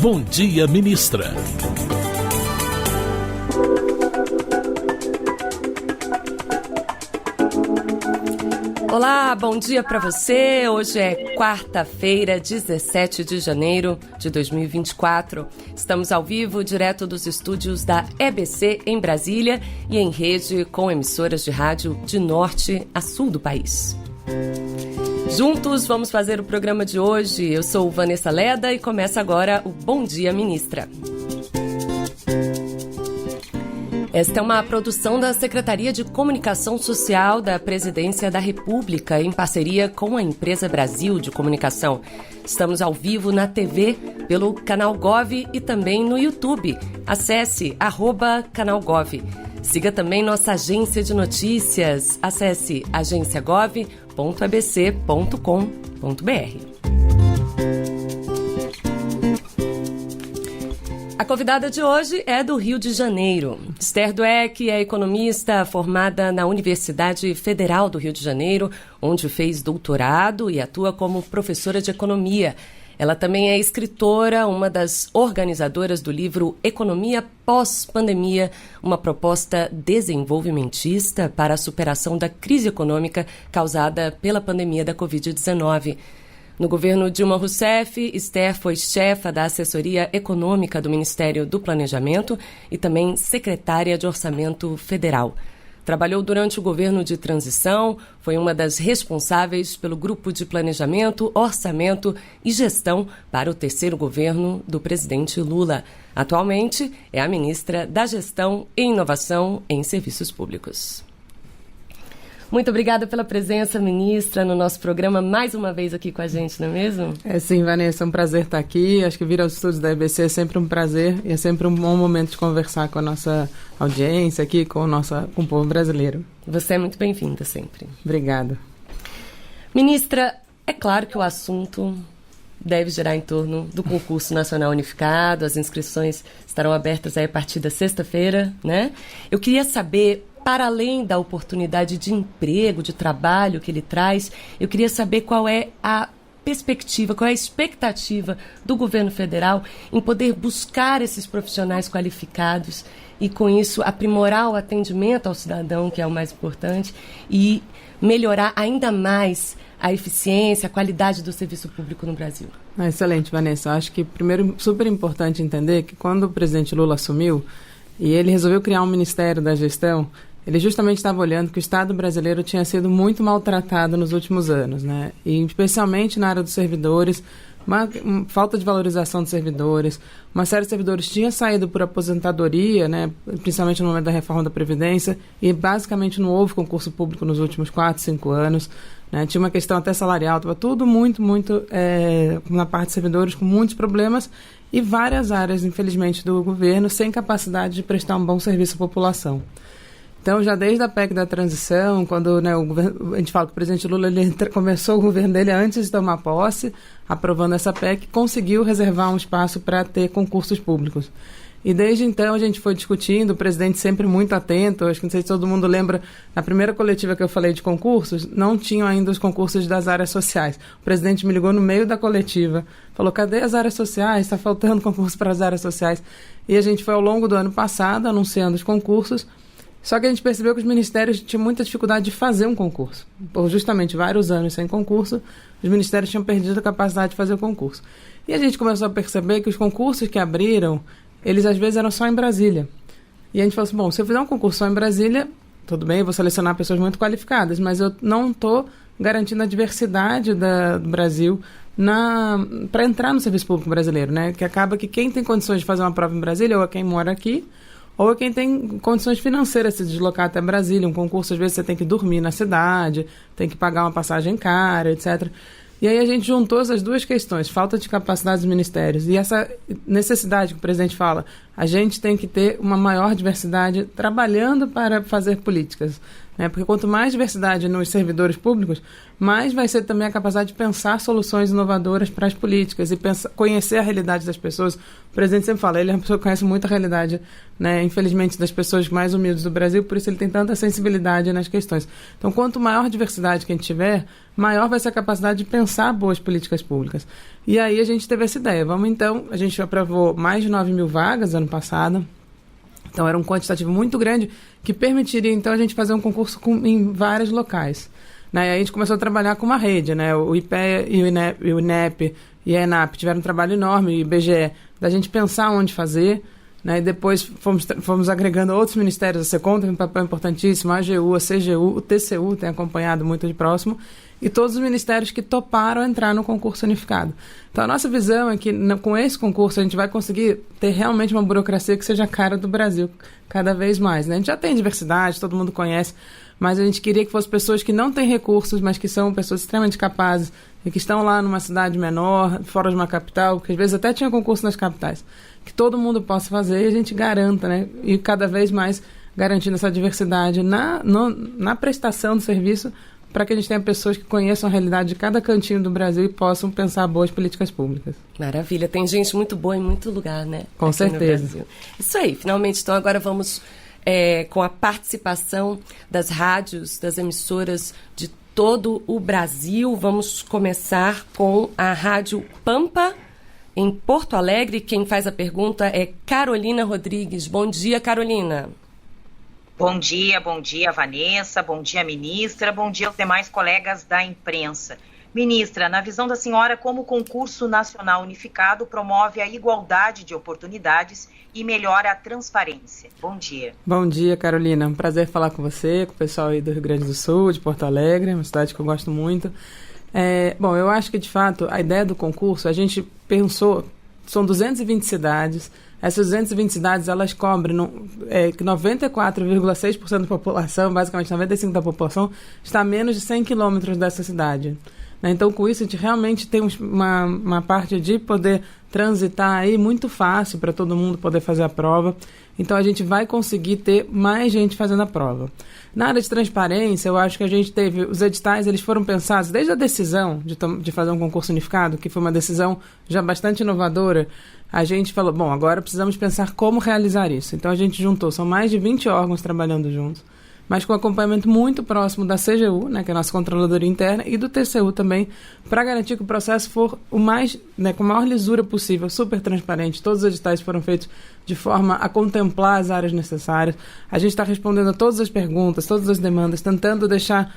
Bom Dia Ministra. Olá, bom dia para você. Hoje é quarta-feira, 17 de janeiro de 2024. Estamos ao vivo, direto dos estúdios da EBC em Brasília e em rede com emissoras de rádio de norte a sul do país. Juntos vamos fazer o programa de hoje. Eu sou Vanessa Leda e começa agora o Bom Dia Ministra. Esta é uma produção da Secretaria de Comunicação Social da Presidência da República, em parceria com a Empresa Brasil de Comunicação. Estamos ao vivo na TV, pelo Canal Gov e também no YouTube. Acesse @canalgov. Siga também nossa agência de notícias. Acesse agenciagov.abc.com.br. A convidada de hoje é do Rio de Janeiro. Esther Dweck é economista formada na Universidade Federal do Rio de Janeiro, onde fez doutorado e atua como professora de economia. Ela também é escritora, uma das organizadoras do livro Economia Pós-Pandemia, uma proposta desenvolvimentista para a superação da crise econômica causada pela pandemia da Covid-19. No governo Dilma Rousseff, Esther foi chefa da assessoria econômica do Ministério do Planejamento e também secretária de Orçamento Federal. Trabalhou durante o governo de transição, foi uma das responsáveis pelo grupo de planejamento, orçamento e gestão para o terceiro governo do presidente Lula. Atualmente é a ministra da Gestão e Inovação em Serviços Públicos. Muito obrigada pela presença, ministra, no nosso programa, mais uma vez aqui com a gente, não é mesmo? É sim, Vanessa, é um prazer estar aqui. Acho que vir aos estúdios da EBC é sempre um prazer e é sempre um bom momento de conversar com a nossa audiência aqui, com o povo brasileiro. Você é muito bem-vinda sempre. Obrigada. Ministra, é claro que o assunto deve girar em torno do concurso nacional unificado. As inscrições estarão abertas aí a partir da sexta-feira, né? Eu queria saber, para além da oportunidade de emprego, de trabalho que ele traz, eu queria saber qual é a perspectiva, qual é a expectativa do governo federal em poder buscar esses profissionais qualificados e, com isso, aprimorar o atendimento ao cidadão, que é o mais importante, e melhorar ainda mais a eficiência, a qualidade do serviço público no Brasil. Excelente, Vanessa. Acho que, primeiro, super importante entender que quando o presidente Lula assumiu e ele resolveu criar um Ministério da Gestão, ele justamente estava olhando que o Estado brasileiro tinha sido muito maltratado nos últimos anos, né? E especialmente na área dos servidores, uma falta de valorização dos servidores. Uma série de servidores tinha saído por aposentadoria, né? Principalmente no momento da reforma da Previdência, e basicamente não houve concurso público nos últimos 4, 5 anos. Né? Tinha uma questão até salarial, estava tudo muito na parte de servidores, com muitos problemas, e várias áreas, infelizmente, do governo sem capacidade de prestar um bom serviço à população. Então, já desde a PEC da transição, quando, né, a gente fala que o presidente Lula começou o governo dele antes de tomar posse, aprovando essa PEC, conseguiu reservar um espaço para ter concursos públicos. E desde então a gente foi discutindo, o presidente sempre muito atento. Acho que não sei se todo mundo lembra, na primeira coletiva que eu falei de concursos, não tinham ainda os concursos das áreas sociais. O presidente me ligou no meio da coletiva, falou: cadê as áreas sociais? Está faltando concurso para as áreas sociais. E a gente foi ao longo do ano passado anunciando os concursos. Só que a gente percebeu que os ministérios tinham muita dificuldade de fazer um concurso. Por justamente vários anos sem concurso, os ministérios tinham perdido a capacidade de fazer o concurso. E a gente começou a perceber que os concursos que abriram, eles às vezes eram só em Brasília. E a gente falou assim: bom, se eu fizer um concurso só em Brasília, tudo bem, eu vou selecionar pessoas muito qualificadas, mas eu não estou garantindo a diversidade do Brasil para entrar no serviço público brasileiro, né? Que acaba que quem tem condições de fazer uma prova em Brasília ou é quem mora aqui, ou é quem tem condições financeiras de se deslocar até Brasília. Um concurso, às vezes, você tem que dormir na cidade, tem que pagar uma passagem cara, etc. E aí a gente juntou essas duas questões, falta de capacidade dos ministérios e essa necessidade que o presidente fala, a gente tem que ter uma maior diversidade trabalhando para fazer políticas. né? Porque quanto mais diversidade nos servidores públicos, mais vai ser também a capacidade de pensar soluções inovadoras para as políticas e conhecer a realidade das pessoas. O presidente sempre fala, ele é uma pessoa que conhece muito a realidade, né, infelizmente, das pessoas mais humildes do Brasil, por isso ele tem tanta sensibilidade nas questões. Então, quanto maior a diversidade que a gente tiver, maior vai ser a capacidade de pensar boas políticas públicas. E aí a gente teve essa ideia. A gente aprovou mais de 9 mil vagas ano passado. Então, era um quantitativo muito grande que permitiria, então, a gente fazer um concurso em vários locais. Né? E aí a gente começou a trabalhar com uma rede, né? O IPEA e o INEP e a ENAP tiveram um trabalho enorme, e o IBGE, da gente pensar onde fazer, né? E depois fomos agregando outros ministérios. A SECOM tem um papel importantíssimo, a AGU, a CGU, o TCU tem acompanhado muito de próximo, e todos os ministérios que toparam entrar no concurso unificado. Então, a nossa visão é que, com esse concurso, a gente vai conseguir ter realmente uma burocracia que seja a cara do Brasil, cada vez mais. Né? A gente já tem diversidade, todo mundo conhece, mas a gente queria que fossem pessoas que não têm recursos, mas que são pessoas extremamente capazes e que estão lá numa cidade menor, fora de uma capital, porque às vezes até tinha concurso nas capitais, que todo mundo possa fazer e a gente garanta, né? E cada vez mais garantindo essa diversidade na prestação do serviço, para que a gente tenha pessoas que conheçam a realidade de cada cantinho do Brasil e possam pensar boas políticas públicas. Maravilha, tem gente muito boa em muito lugar, né? Com aqui certeza. Isso aí, finalmente, então agora vamos com a participação das rádios, das emissoras de todo o Brasil. Vamos começar com a Rádio Pampa, em Porto Alegre. Quem faz a pergunta é Carolina Rodrigues. Bom dia, Carolina. Bom dia, Vanessa, bom dia, ministra, bom dia aos demais colegas da imprensa. Ministra, na visão da senhora, como o concurso nacional unificado promove a igualdade de oportunidades e melhora a transparência? Bom dia. Bom dia, Carolina. Um prazer falar com você, com o pessoal aí do Rio Grande do Sul, de Porto Alegre, uma cidade que eu gosto muito. Bom, eu acho que, de fato, a ideia do concurso, a gente pensou, são 220 cidades. Essas 220 cidades, elas cobrem 94,6% da população, basicamente 95% da população, está a menos de 100 quilômetros dessa cidade. Então, com isso, a gente realmente tem uma parte de poder transitar aí muito fácil para todo mundo poder fazer a prova. Então, a gente vai conseguir ter mais gente fazendo a prova. Na área de transparência, eu acho que a gente teve... Os editais, eles foram pensados desde a decisão de fazer um concurso unificado, que foi uma decisão já bastante inovadora. A gente falou, bom, agora precisamos pensar como realizar isso. Então, a gente juntou, são mais de 20 órgãos trabalhando juntos, mas com acompanhamento muito próximo da CGU, né, que é a nossa controladoria interna, e do TCU também, para garantir que o processo for com a maior lisura possível, super transparente. Todos os editais foram feitos de forma a contemplar as áreas necessárias. A gente está respondendo a todas as perguntas, todas as demandas, tentando deixar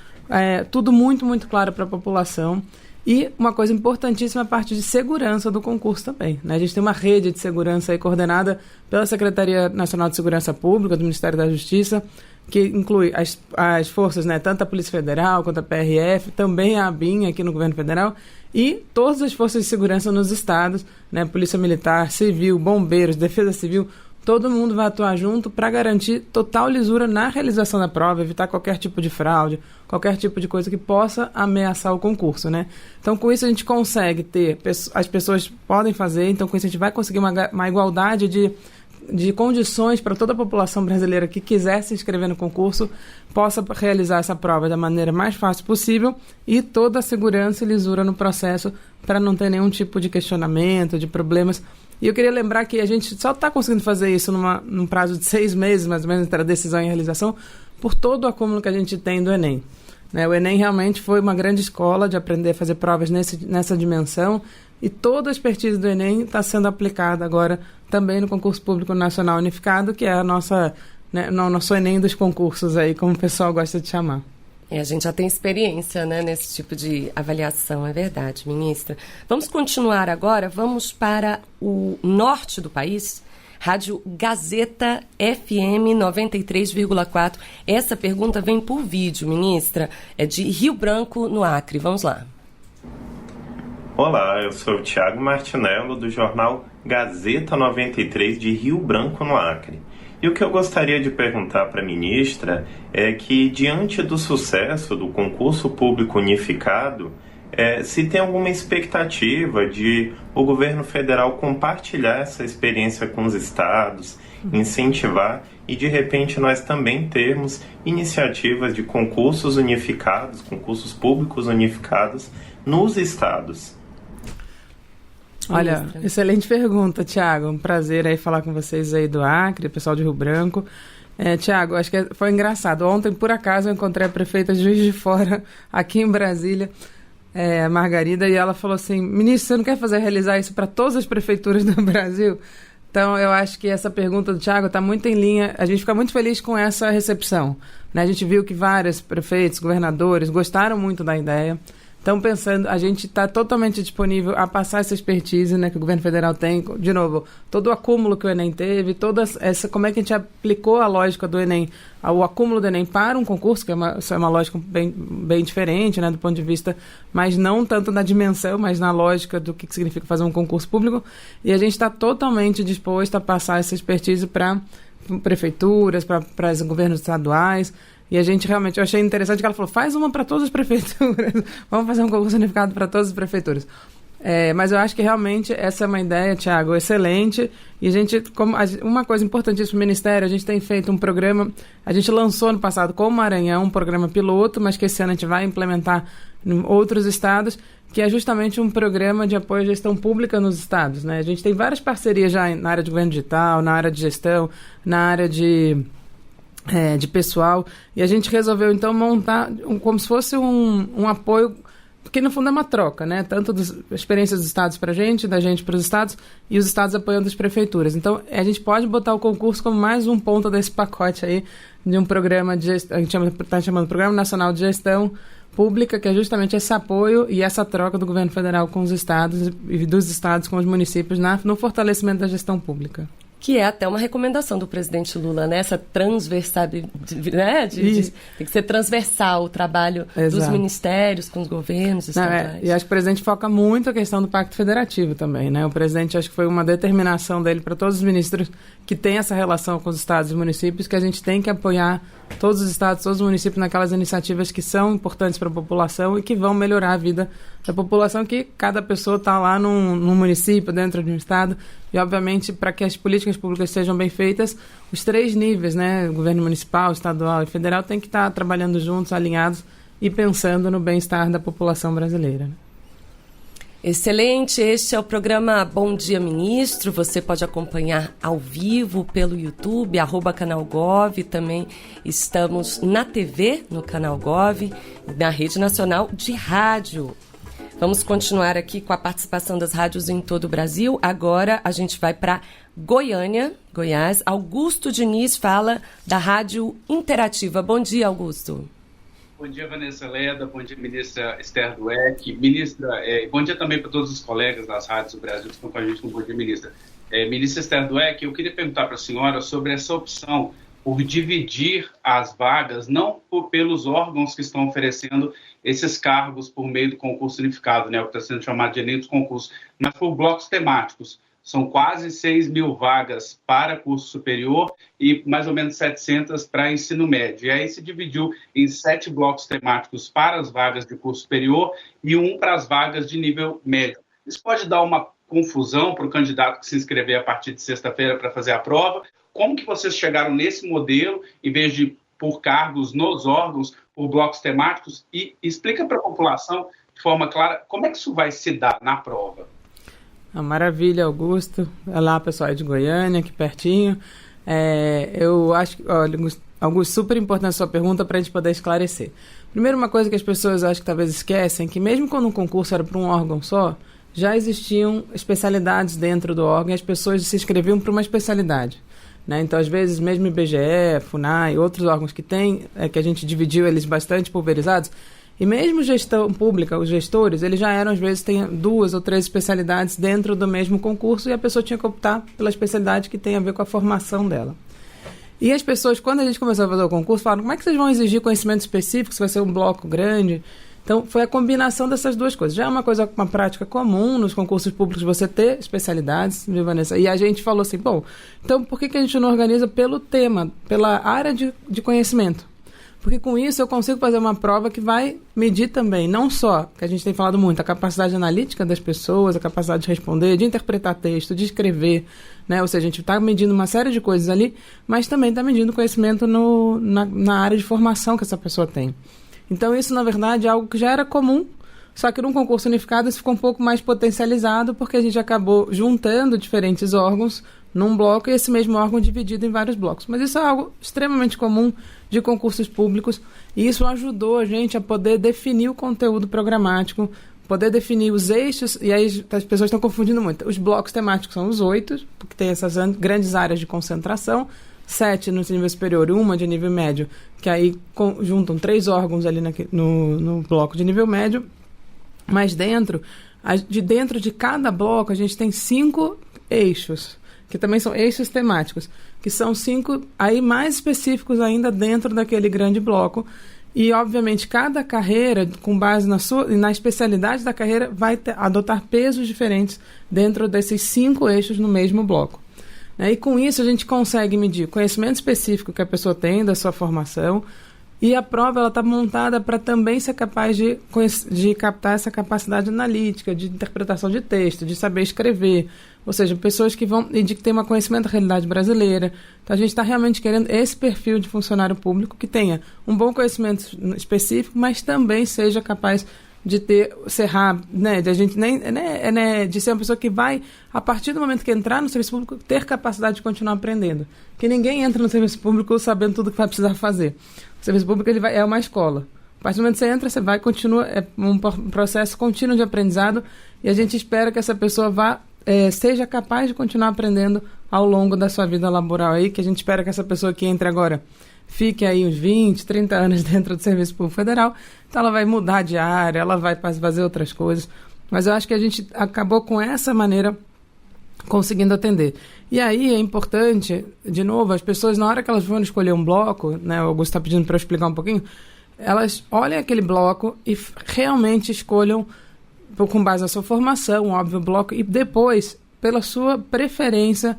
tudo muito, muito claro para a população. E uma coisa importantíssima, a parte de segurança do concurso também. Né? A gente tem uma rede de segurança aí coordenada pela Secretaria Nacional de Segurança Pública, do Ministério da Justiça, que inclui as forças, né, tanto a Polícia Federal quanto a PRF, também a ABIN aqui no Governo Federal, e todas as forças de segurança nos estados, né, Polícia Militar, Civil, Bombeiros, Defesa Civil, todo mundo vai atuar junto para garantir total lisura na realização da prova, evitar qualquer tipo de fraude, qualquer tipo de coisa que possa ameaçar o concurso, né? Então, com isso, a gente consegue ter... As pessoas podem fazer, então, com isso, a gente vai conseguir uma igualdade de condições para toda a população brasileira que quiser se inscrever no concurso possa realizar essa prova da maneira mais fácil possível e toda a segurança e lisura no processo para não ter nenhum tipo de questionamento, de problemas. E eu queria lembrar que a gente só está conseguindo fazer isso num prazo de 6 meses, mais ou menos, entre a decisão e a realização, por todo o acúmulo que a gente tem do Enem. Né? O Enem realmente foi uma grande escola de aprender a fazer provas nessa dimensão, e toda a expertise do Enem está sendo aplicada agora também no concurso público nacional unificado, que é o nosso Enem dos concursos, aí, como o pessoal gosta de chamar. A gente já tem experiência, né, nesse tipo de avaliação, é verdade, ministra. Vamos continuar agora, vamos para o norte do país, Rádio Gazeta FM 93,4. Essa pergunta vem por vídeo, ministra, é de Rio Branco, no Acre. Vamos lá. Olá, eu sou o Thiago Martinello, do jornal Gazeta 93 de Rio Branco, no Acre. E o que eu gostaria de perguntar para a ministra é que, diante do sucesso do concurso público unificado, Se tem alguma expectativa de o governo federal compartilhar essa experiência com os estados, incentivar e de repente nós também termos iniciativas de concursos unificados, concursos públicos unificados nos estados. Olha, excelente pergunta, Tiago. Um prazer aí falar com vocês aí do Acre, pessoal de Rio Branco. Tiago, acho que foi engraçado. Ontem, por acaso, eu encontrei a prefeita de Juiz de Fora, aqui em Brasília, a Margarida, e ela falou assim: ministro, você não quer realizar isso para todas as prefeituras do Brasil? Então, eu acho que essa pergunta do Tiago está muito em linha. A gente fica muito feliz com essa recepção, né? A gente viu que vários prefeitos, governadores gostaram muito da ideia. Então, pensando, a gente está totalmente disponível a passar essa expertise, né, que o governo federal tem. De novo, todo o acúmulo que o Enem teve, como é que a gente aplicou a lógica do Enem, o acúmulo do Enem para um concurso, que é uma lógica bem diferente, né, do ponto de vista, mas não tanto na dimensão, mas na lógica do que significa fazer um concurso público. E a gente está totalmente disposto a passar essa expertise para prefeituras, para os governos estaduais. E a gente realmente, eu achei interessante que ela falou, faz uma para todas as prefeituras, vamos fazer um concurso unificado para todas as prefeituras. Mas eu acho que realmente essa é uma ideia, Tiago, excelente. E a gente, uma coisa importantíssima para o Ministério, a gente tem feito um programa, a gente lançou no passado com o Maranhão um programa piloto, mas que esse ano a gente vai implementar em outros estados, que é justamente um programa de apoio à gestão pública nos estados, né? A gente tem várias parcerias já na área de governo digital, na área de gestão, na área de pessoal, e a gente resolveu então montar como se fosse um apoio, porque no fundo é uma troca, né? Tanto das experiências dos estados para a gente, da gente para os estados, e os estados apoiando as prefeituras. Então a gente pode botar o concurso como mais um ponto desse pacote aí de um programa de gestão, a gente está chamando Programa Nacional de Gestão Pública, que é justamente esse apoio e essa troca do governo federal com os estados e dos estados com os municípios no fortalecimento da gestão pública. Que é até uma recomendação do presidente Lula, né? Essa transversalidade, né? Tem que ser transversal o trabalho dos ministérios com os governos estaduais. E acho que o presidente foca muito a questão do Pacto Federativo também, né? O presidente, acho que foi uma determinação dele para todos os ministros que têm essa relação com os estados e municípios, que a gente tem que apoiar todos os estados, todos os municípios naquelas iniciativas que são importantes para a população e que vão melhorar a vida da população, que cada pessoa está lá num município, dentro de um estado, e obviamente para que as políticas públicas sejam bem feitas, os 3 níveis, né, governo municipal, estadual e federal, tem que estar trabalhando juntos, alinhados e pensando no bem-estar da população brasileira. Excelente, este é o programa Bom Dia Ministro, você pode acompanhar ao vivo pelo YouTube, @Canal Gov, também estamos na TV, no Canal Gov, na Rede Nacional de Rádio. Vamos continuar aqui com a participação das rádios em todo o Brasil. Agora a gente vai para Goiânia, Goiás. Augusto Diniz fala da Rádio Interativa. Bom dia, Augusto. Bom dia, Vanessa Leda. Bom dia, ministra Esther Dweck. Ministra, bom dia também para todos os colegas das rádios do Brasil que estão com a gente no Bom Dia, Ministra. Ministra Esther Dweck, eu queria perguntar para a senhora sobre essa opção por dividir as vagas, não pelos órgãos que estão oferecendo esses cargos por meio do concurso unificado, né, o que está sendo chamado de Enem dos concursos, mas por blocos temáticos. São quase 6 mil vagas para curso superior e mais ou menos 700 para ensino médio. E aí se dividiu em 7 blocos temáticos para as vagas de curso superior e 1 para as vagas de nível médio. Isso pode dar uma confusão para o candidato que se inscrever a partir de sexta-feira para fazer a prova. Como que vocês chegaram nesse modelo, em vez de por cargos nos órgãos, por blocos temáticos? E explica para a população, de forma clara, como é que isso vai se dar na prova. Maravilha, Augusto. Olá, pessoal aí de Goiânia, aqui pertinho. Eu acho que, olha, Augusto, super importante a sua pergunta para a gente poder esclarecer. Primeiro, uma coisa que as pessoas acho que talvez esquecem, que mesmo quando um concurso era para um órgão só, já existiam especialidades dentro do órgão e as pessoas se inscreviam para uma especialidade. Né? Então, às vezes, mesmo IBGE, FUNAI, outros órgãos que tem, que a gente dividiu eles bastante pulverizados, e mesmo gestão pública, os gestores, eles já eram, às vezes, tem 2 ou 3 especialidades dentro do mesmo concurso e a pessoa tinha que optar pela especialidade que tem a ver com a formação dela. E as pessoas, quando a gente começou a fazer o concurso, falaram, como é que vocês vão exigir conhecimento específico se vai ser um bloco grande? Então, foi a combinação dessas 2 coisas. Já é uma prática comum nos concursos públicos você ter especialidades, viu, Vanessa? E a gente falou assim, bom, então por que a gente não organiza pelo tema, pela área de conhecimento? Porque com isso eu consigo fazer uma prova que vai medir também, não só, que a gente tem falado muito, a capacidade analítica das pessoas, a capacidade de responder, de interpretar texto, de escrever, né? Ou seja, a gente está medindo uma série de coisas ali, mas também está medindo conhecimento na área de formação que essa pessoa tem. Então isso, na verdade, é algo que já era comum, só que num concurso unificado isso ficou um pouco mais potencializado, porque a gente acabou juntando diferentes órgãos num bloco e esse mesmo órgão dividido em vários blocos. Mas isso é algo extremamente comum de concursos públicos e isso ajudou a gente a poder definir o conteúdo programático, poder definir os eixos, e aí as pessoas estão confundindo muito. Os blocos temáticos são os 8, porque tem essas grandes áreas de concentração, 7 no nível superior, uma de nível médio, que aí juntam 3 órgãos ali no bloco de nível médio, mas dentro de cada bloco a gente tem 5 eixos, que também são eixos temáticos, que são 5 aí mais específicos ainda dentro daquele grande bloco. E, obviamente, cada carreira, com base na especialidade da carreira, vai adotar pesos diferentes dentro desses 5 eixos no mesmo bloco. E com isso a gente consegue medir o conhecimento específico que a pessoa tem da sua formação, e a prova está montada para também ser capaz de captar essa capacidade analítica, de interpretação de texto, de saber escrever. Ou seja, pessoas que vão e de que tem um conhecimento da realidade brasileira. Então, a gente está realmente querendo esse perfil de funcionário público que tenha um bom conhecimento específico, mas também seja capaz de ser rápido, né? De a gente de ser uma pessoa que vai, a partir do momento que entrar no serviço público, ter capacidade de continuar aprendendo. Porque ninguém entra no serviço público sabendo tudo que vai precisar fazer. O serviço público é uma escola. A partir do momento que você entra, você vai, continua, é um processo contínuo de aprendizado, e a gente espera que essa pessoa seja capaz de continuar aprendendo ao longo da sua vida laboral aí, que a gente espera que essa pessoa que entre agora fique aí uns 20, 30 anos dentro do Serviço Público Federal, então ela vai mudar de área, ela vai fazer outras coisas, mas eu acho que a gente acabou com essa maneira conseguindo atender. E aí é importante, de novo, as pessoas, na hora que elas vão escolher um bloco, né, o Augusto está pedindo para eu explicar um pouquinho, elas olhem aquele bloco e realmente escolham, com base na sua formação, um óbvio bloco, e depois, pela sua preferência,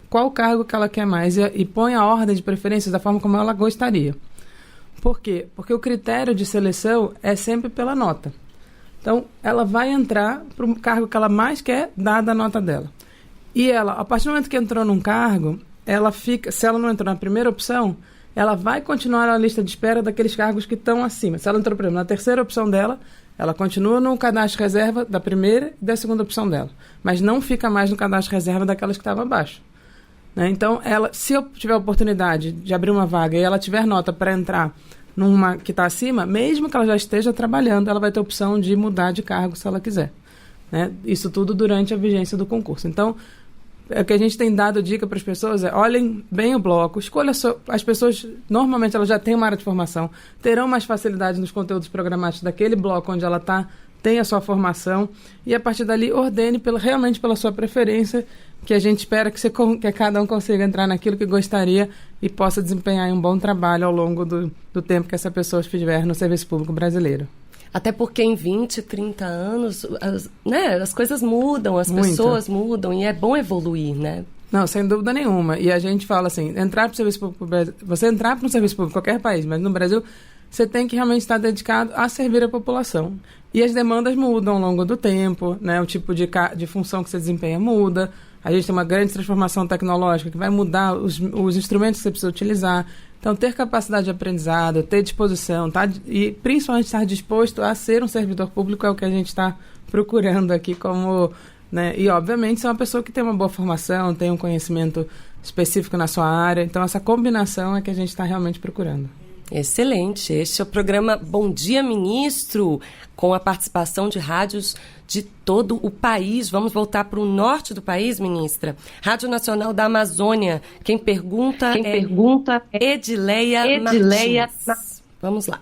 qual cargo que ela quer mais, e põe a ordem de preferências da forma como ela gostaria. Por quê? Porque o critério de seleção é sempre pela nota. Então, ela vai entrar para o cargo que ela mais quer, dada a nota dela. E ela, a partir do momento que entrou num cargo, ela fica, se ela não entrou na primeira opção, ela vai continuar na lista de espera daqueles cargos que estão acima. Se ela entrou, por exemplo, na terceira opção dela, ela continua no cadastro reserva da primeira e da segunda opção dela, mas não fica mais no cadastro reserva daquelas que estavam abaixo. Né? Então, se eu tiver a oportunidade de abrir uma vaga e ela tiver nota para entrar numa que está acima, mesmo que ela já esteja trabalhando, ela vai ter a opção de mudar de cargo se ela quiser. Né? Isso tudo durante a vigência do concurso. Então, o que a gente tem dado dica para as pessoas é: olhem bem o bloco, escolha as pessoas, normalmente elas já têm uma área de formação, terão mais facilidade nos conteúdos programáticos daquele bloco onde ela tem a sua formação, e a partir dali ordene realmente pela sua preferência, que a gente espera que cada um consiga entrar naquilo que gostaria e possa desempenhar um bom trabalho ao longo do tempo que essa pessoa estiver no serviço público brasileiro. Até porque em 20, 30 anos, as coisas mudam, as Muito. Pessoas mudam, e é bom evoluir, né? Não, sem dúvida nenhuma. E a gente fala assim, você entrar para um serviço público em qualquer país, mas no Brasil, você tem que realmente estar dedicado a servir a população. E as demandas mudam ao longo do tempo, né? O tipo de função que você desempenha muda. A gente tem uma grande transformação tecnológica que vai mudar os instrumentos que você precisa utilizar. Então, ter capacidade de aprendizado, ter disposição, e principalmente estar disposto a ser um servidor público é o que a gente está procurando aqui como... Né? E, obviamente, ser uma pessoa que tem uma boa formação, tem um conhecimento específico na sua área. Então, essa combinação é que a gente está realmente procurando. Excelente. Este é o programa Bom Dia, Ministro, com a participação de rádios de todo o país. Vamos voltar para o norte do país, ministra. Rádio Nacional da Amazônia. Quem pergunta é Edileia Martins. Vamos lá.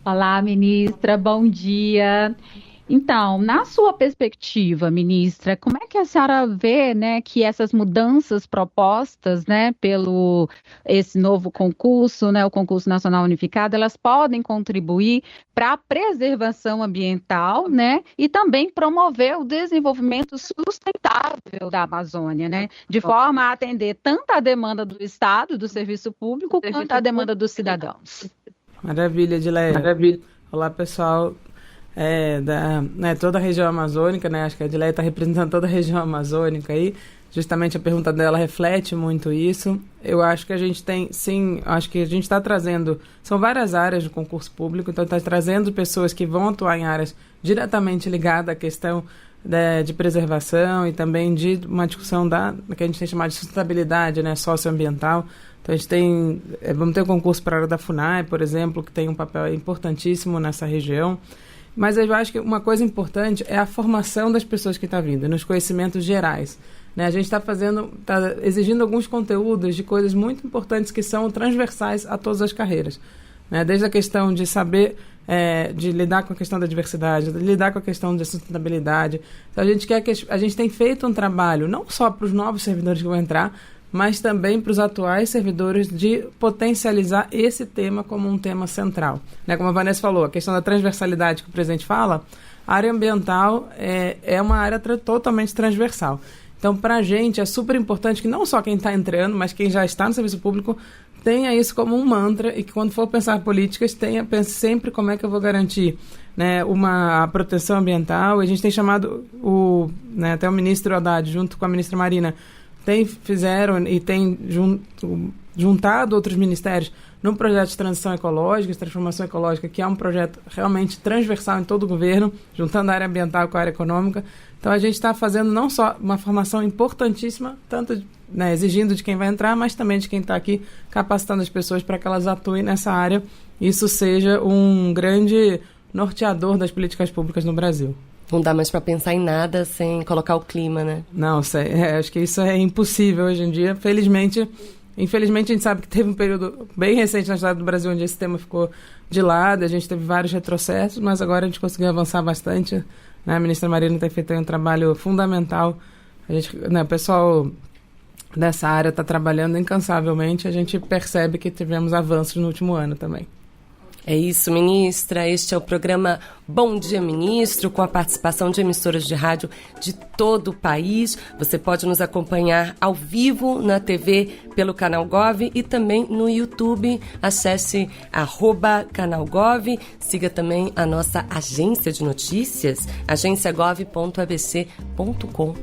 Olá, ministra. Bom dia. Então, na sua perspectiva, ministra, como é que a senhora vê, né, que essas mudanças propostas, né, pelo esse novo concurso, né, o Concurso Nacional Unificado, elas podem contribuir para a preservação ambiental, né, e também promover o desenvolvimento sustentável da Amazônia, né, de forma a atender tanto a demanda do Estado, do serviço público, quanto a demanda dos cidadãos? Maravilha, Edileia. Maravilha. Olá, pessoal. Toda a região amazônica, né? Acho que a Edileia está representando toda a região amazônica aí. Justamente a pergunta dela reflete muito isso. Eu acho que a gente tem, sim, acho que a gente está trazendo, são várias áreas do concurso público, então está trazendo pessoas que vão atuar em áreas diretamente ligadas à questão de preservação e também de uma discussão que a gente tem chamado de sustentabilidade, né, socioambiental. Então a gente tem, vamos ter um concurso para a área da FUNAI, por exemplo, que tem um papel importantíssimo nessa região. Mas eu acho que uma coisa importante é a formação das pessoas que estão vindo, nos conhecimentos gerais. Né? A gente está exigindo alguns conteúdos de coisas muito importantes que são transversais a todas as carreiras. Né? Desde a questão de saber, de lidar com a questão da diversidade, de lidar com a questão da sustentabilidade. Então a gente tem feito um trabalho, não só para os novos servidores que vão entrar, mas também para os atuais servidores de potencializar esse tema como um tema central. Né? Como a Vanessa falou, a questão da transversalidade que o presidente fala, a área ambiental é uma área totalmente transversal. Então, para a gente, é super importante que não só quem está entrando, mas quem já está no serviço público tenha isso como um mantra e que, quando for pensar políticas, pense sempre como é que eu vou garantir, né, uma proteção ambiental. A gente tem chamado até o ministro Haddad, junto com a ministra Marina, fizeram e tem juntado outros ministérios num projeto de transição ecológica, de transformação ecológica, que é um projeto realmente transversal em todo o governo, juntando a área ambiental com a área econômica. Então a gente está fazendo não só uma formação importantíssima, tanto, né, exigindo de quem vai entrar, mas também de quem está aqui, capacitando as pessoas para que elas atuem nessa área e isso seja um grande norteador das políticas públicas no Brasil. Não dá mais para pensar em nada sem colocar o clima, né? Não, acho que isso é impossível hoje em dia. Infelizmente, a gente sabe que teve um período bem recente na história do Brasil onde esse tema ficou de lado, a gente teve vários retrocessos, mas agora a gente conseguiu avançar bastante. Né? A ministra Marina tem feito um trabalho fundamental. O pessoal dessa área está trabalhando incansavelmente, a gente percebe que tivemos avanços no último ano também. É isso, ministra. Este é o programa Bom Dia, Ministro, com a participação de emissoras de rádio de todo o país. Você pode nos acompanhar ao vivo na TV pelo Canal Gov e também no YouTube. Acesse @canalgov. Siga também a nossa agência de notícias, agenciagov.abc.com.br.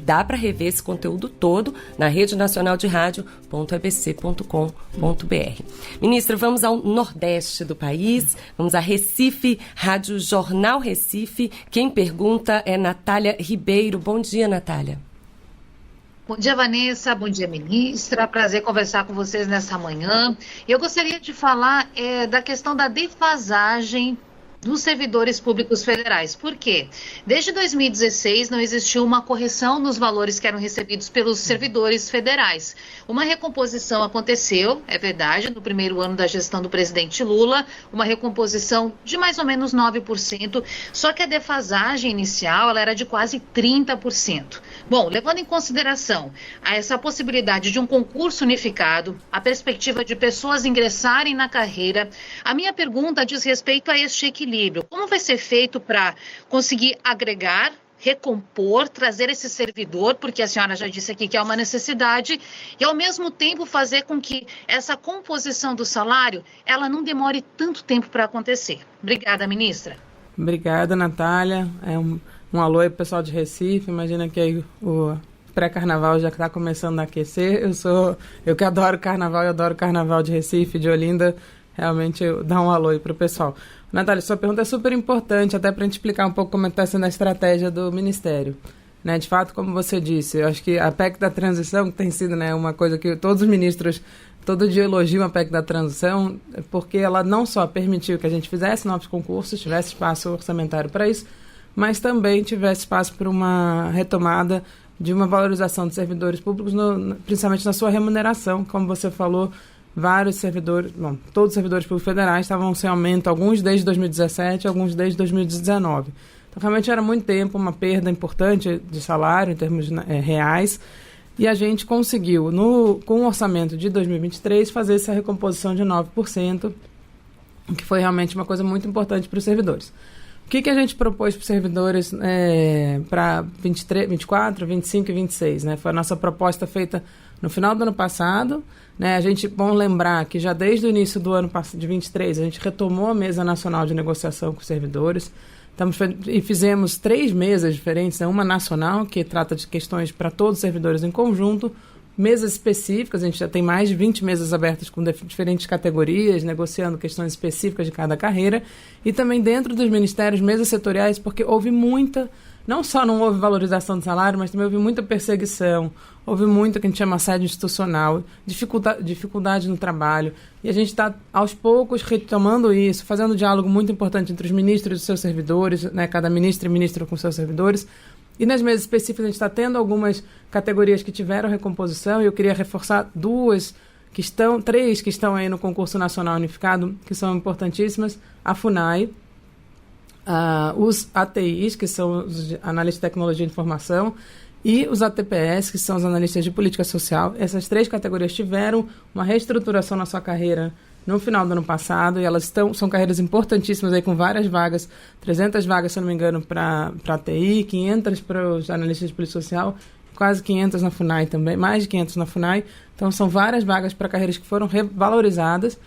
Dá para rever esse conteúdo todo na Rede Nacional de Rádio.abc.com.br. Ministra, vamos ao nordeste do país, vamos a Recife, Rádio Jornal Recife. Quem pergunta é Natália Ribeiro. Bom dia, Natália. Bom dia, Vanessa. Bom dia, ministra. Prazer conversar com vocês nessa manhã. Eu gostaria de falar da questão da defasagem dos servidores públicos federais. Por quê? Desde 2016 não existiu uma correção nos valores que eram recebidos pelos servidores federais. Uma recomposição aconteceu, é verdade, no primeiro ano da gestão do presidente Lula, uma recomposição de mais ou menos 9%, só que a defasagem inicial ela era de quase 30%. Bom, levando em consideração essa possibilidade de um concurso unificado, a perspectiva de pessoas ingressarem na carreira, a minha pergunta diz respeito a este equilíbrio. Como vai ser feito para conseguir agregar, recompor, trazer esse servidor, porque a senhora já disse aqui que é uma necessidade, e ao mesmo tempo fazer com que essa composição do salário, ela não demore tanto tempo para acontecer. Obrigada, ministra. Obrigada, Natália. Um alô aí pro pessoal de Recife. Imagina que aí o pré-carnaval já está começando a aquecer. Eu que adoro carnaval, eu adoro carnaval de Recife, de Olinda. Realmente, dá um alô aí pro pessoal. Natália, sua pergunta é super importante, até para a gente explicar um pouco como está sendo a estratégia do Ministério. Né, de fato, como você disse, eu acho que a PEC da transição tem sido, né, uma coisa que todos os ministros todo dia elogiam a PEC da transição, porque ela não só permitiu que a gente fizesse novos concursos, tivesse espaço orçamentário para isso, mas também tivesse espaço para uma retomada de uma valorização dos servidores públicos, principalmente na sua remuneração, como você falou. vários servidores, todos os servidores públicos federais estavam sem aumento, alguns desde 2017, alguns desde 2019. Então, realmente era muito tempo, uma perda importante de salário em termos reais, e a gente conseguiu, com o orçamento de 2023, fazer essa recomposição de 9%, que foi realmente uma coisa muito importante para os servidores. O que a gente propôs para os servidores para 24, 25 e 26? Né? Foi a nossa proposta feita no final do ano passado. Né? Bom lembrar que já desde o início do ano de 23, a gente retomou a mesa nacional de negociação com os servidores. E fizemos 3 mesas diferentes, né? Uma nacional, que trata de questões para todos os servidores em conjunto, mesas específicas, a gente já tem mais de 20 mesas abertas com diferentes categorias, negociando questões específicas de cada carreira, e também dentro dos ministérios, mesas setoriais, porque houve não só não houve valorização do salário, mas também houve muita perseguição, houve muito que a gente chama assédio institucional, dificuldade no trabalho, e a gente está, aos poucos, retomando isso, fazendo um diálogo muito importante entre os ministros e os seus servidores, né, cada ministro e ministro com seus servidores. E nas mesas específicas a gente está tendo algumas categorias que tiveram recomposição, e eu queria reforçar 3 que estão aí no concurso nacional unificado, que são importantíssimas: a FUNAI, os ATIs, que são os analistas de tecnologia de informação, e os ATPS, que são os analistas de política social. Essas 3 categorias tiveram uma reestruturação na sua carreira no final do ano passado, e elas são carreiras importantíssimas, aí com várias vagas, 300 vagas, se eu não me engano, para a TI, 500 para os analistas de política social, quase 500 na FUNAI também, mais de 500 na FUNAI. Então, são várias vagas para carreiras que foram revalorizadas.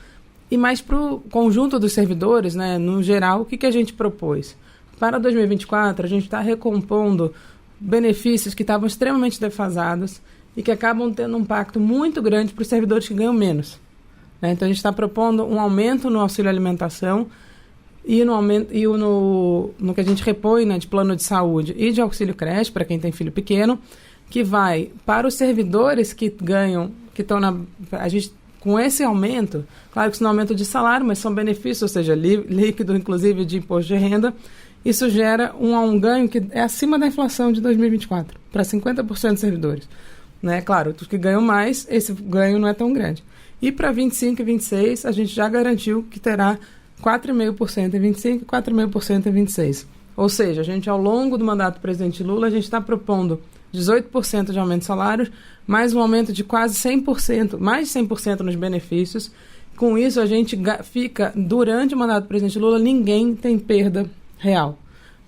E mais para o conjunto dos servidores, né, no geral, o que a gente propôs? Para 2024, a gente está recompondo benefícios que estavam extremamente defasados e que acabam tendo um impacto muito grande para os servidores que ganham menos. Então, a gente está propondo um aumento no auxílio alimentação e no que a gente repõe, né, de plano de saúde e de auxílio creche, para quem tem filho pequeno, que vai para os servidores que ganham, que estão a gente, com esse aumento, claro que isso não é aumento de salário, mas são benefícios, ou seja, líquido, inclusive, de imposto de renda. Isso gera um ganho que é acima da inflação de 2024, para 50% dos servidores. Né? Claro, os que ganham mais, esse ganho não é tão grande. E para 25 e 26, a gente já garantiu que terá 4,5% em 25 e 4,5% em 26. Ou seja, a gente, ao longo do mandato do presidente Lula, a gente está propondo 18% de aumento de salários, mais um aumento de quase 100%, mais de 100% nos benefícios. Com isso, a gente fica, durante o mandato do presidente Lula, ninguém tem perda real.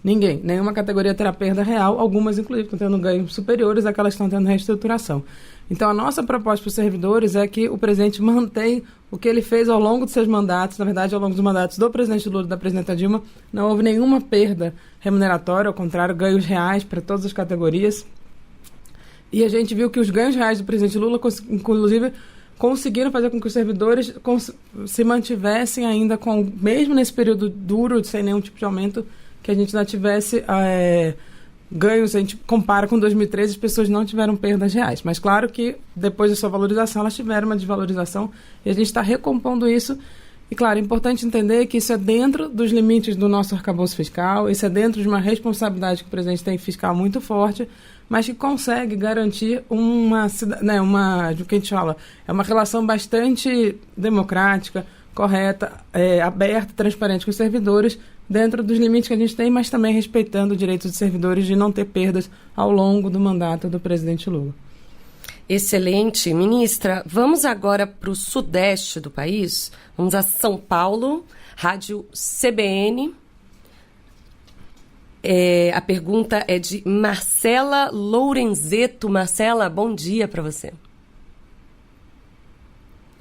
Ninguém. Nenhuma categoria terá perda real, algumas, inclusive, estão tendo ganhos superiores àquelas que estão tendo reestruturação. Então, a nossa proposta para os servidores é que o presidente mantenha o que ele fez ao longo dos seus mandatos. Na verdade, ao longo dos mandatos do presidente Lula e da presidenta Dilma, não houve nenhuma perda remuneratória, ao contrário, ganhos reais para todas as categorias. E a gente viu que os ganhos reais do presidente Lula, inclusive, conseguiram fazer com que os servidores se mantivessem ainda, mesmo nesse período duro, sem nenhum tipo de aumento, que a gente ainda tivesse ganhos. A gente compara com 2013, as pessoas não tiveram perdas reais. Mas claro que depois da sua valorização, elas tiveram uma desvalorização, e a gente está recompondo isso. E claro, é importante entender que isso é dentro dos limites do nosso arcabouço fiscal, isso é dentro de uma responsabilidade que o presidente tem fiscal muito forte, mas que consegue garantir o que a gente fala, é uma relação bastante democrática, correta, aberta, transparente com os servidores, dentro dos limites que a gente tem, mas também respeitando o direito dos servidores de não ter perdas ao longo do mandato do presidente Lula. Excelente. Ministra, vamos agora para o sudeste do país. Vamos a São Paulo, Rádio CBN. A pergunta é de Marcela Lourenzeto. Marcela, bom dia para você.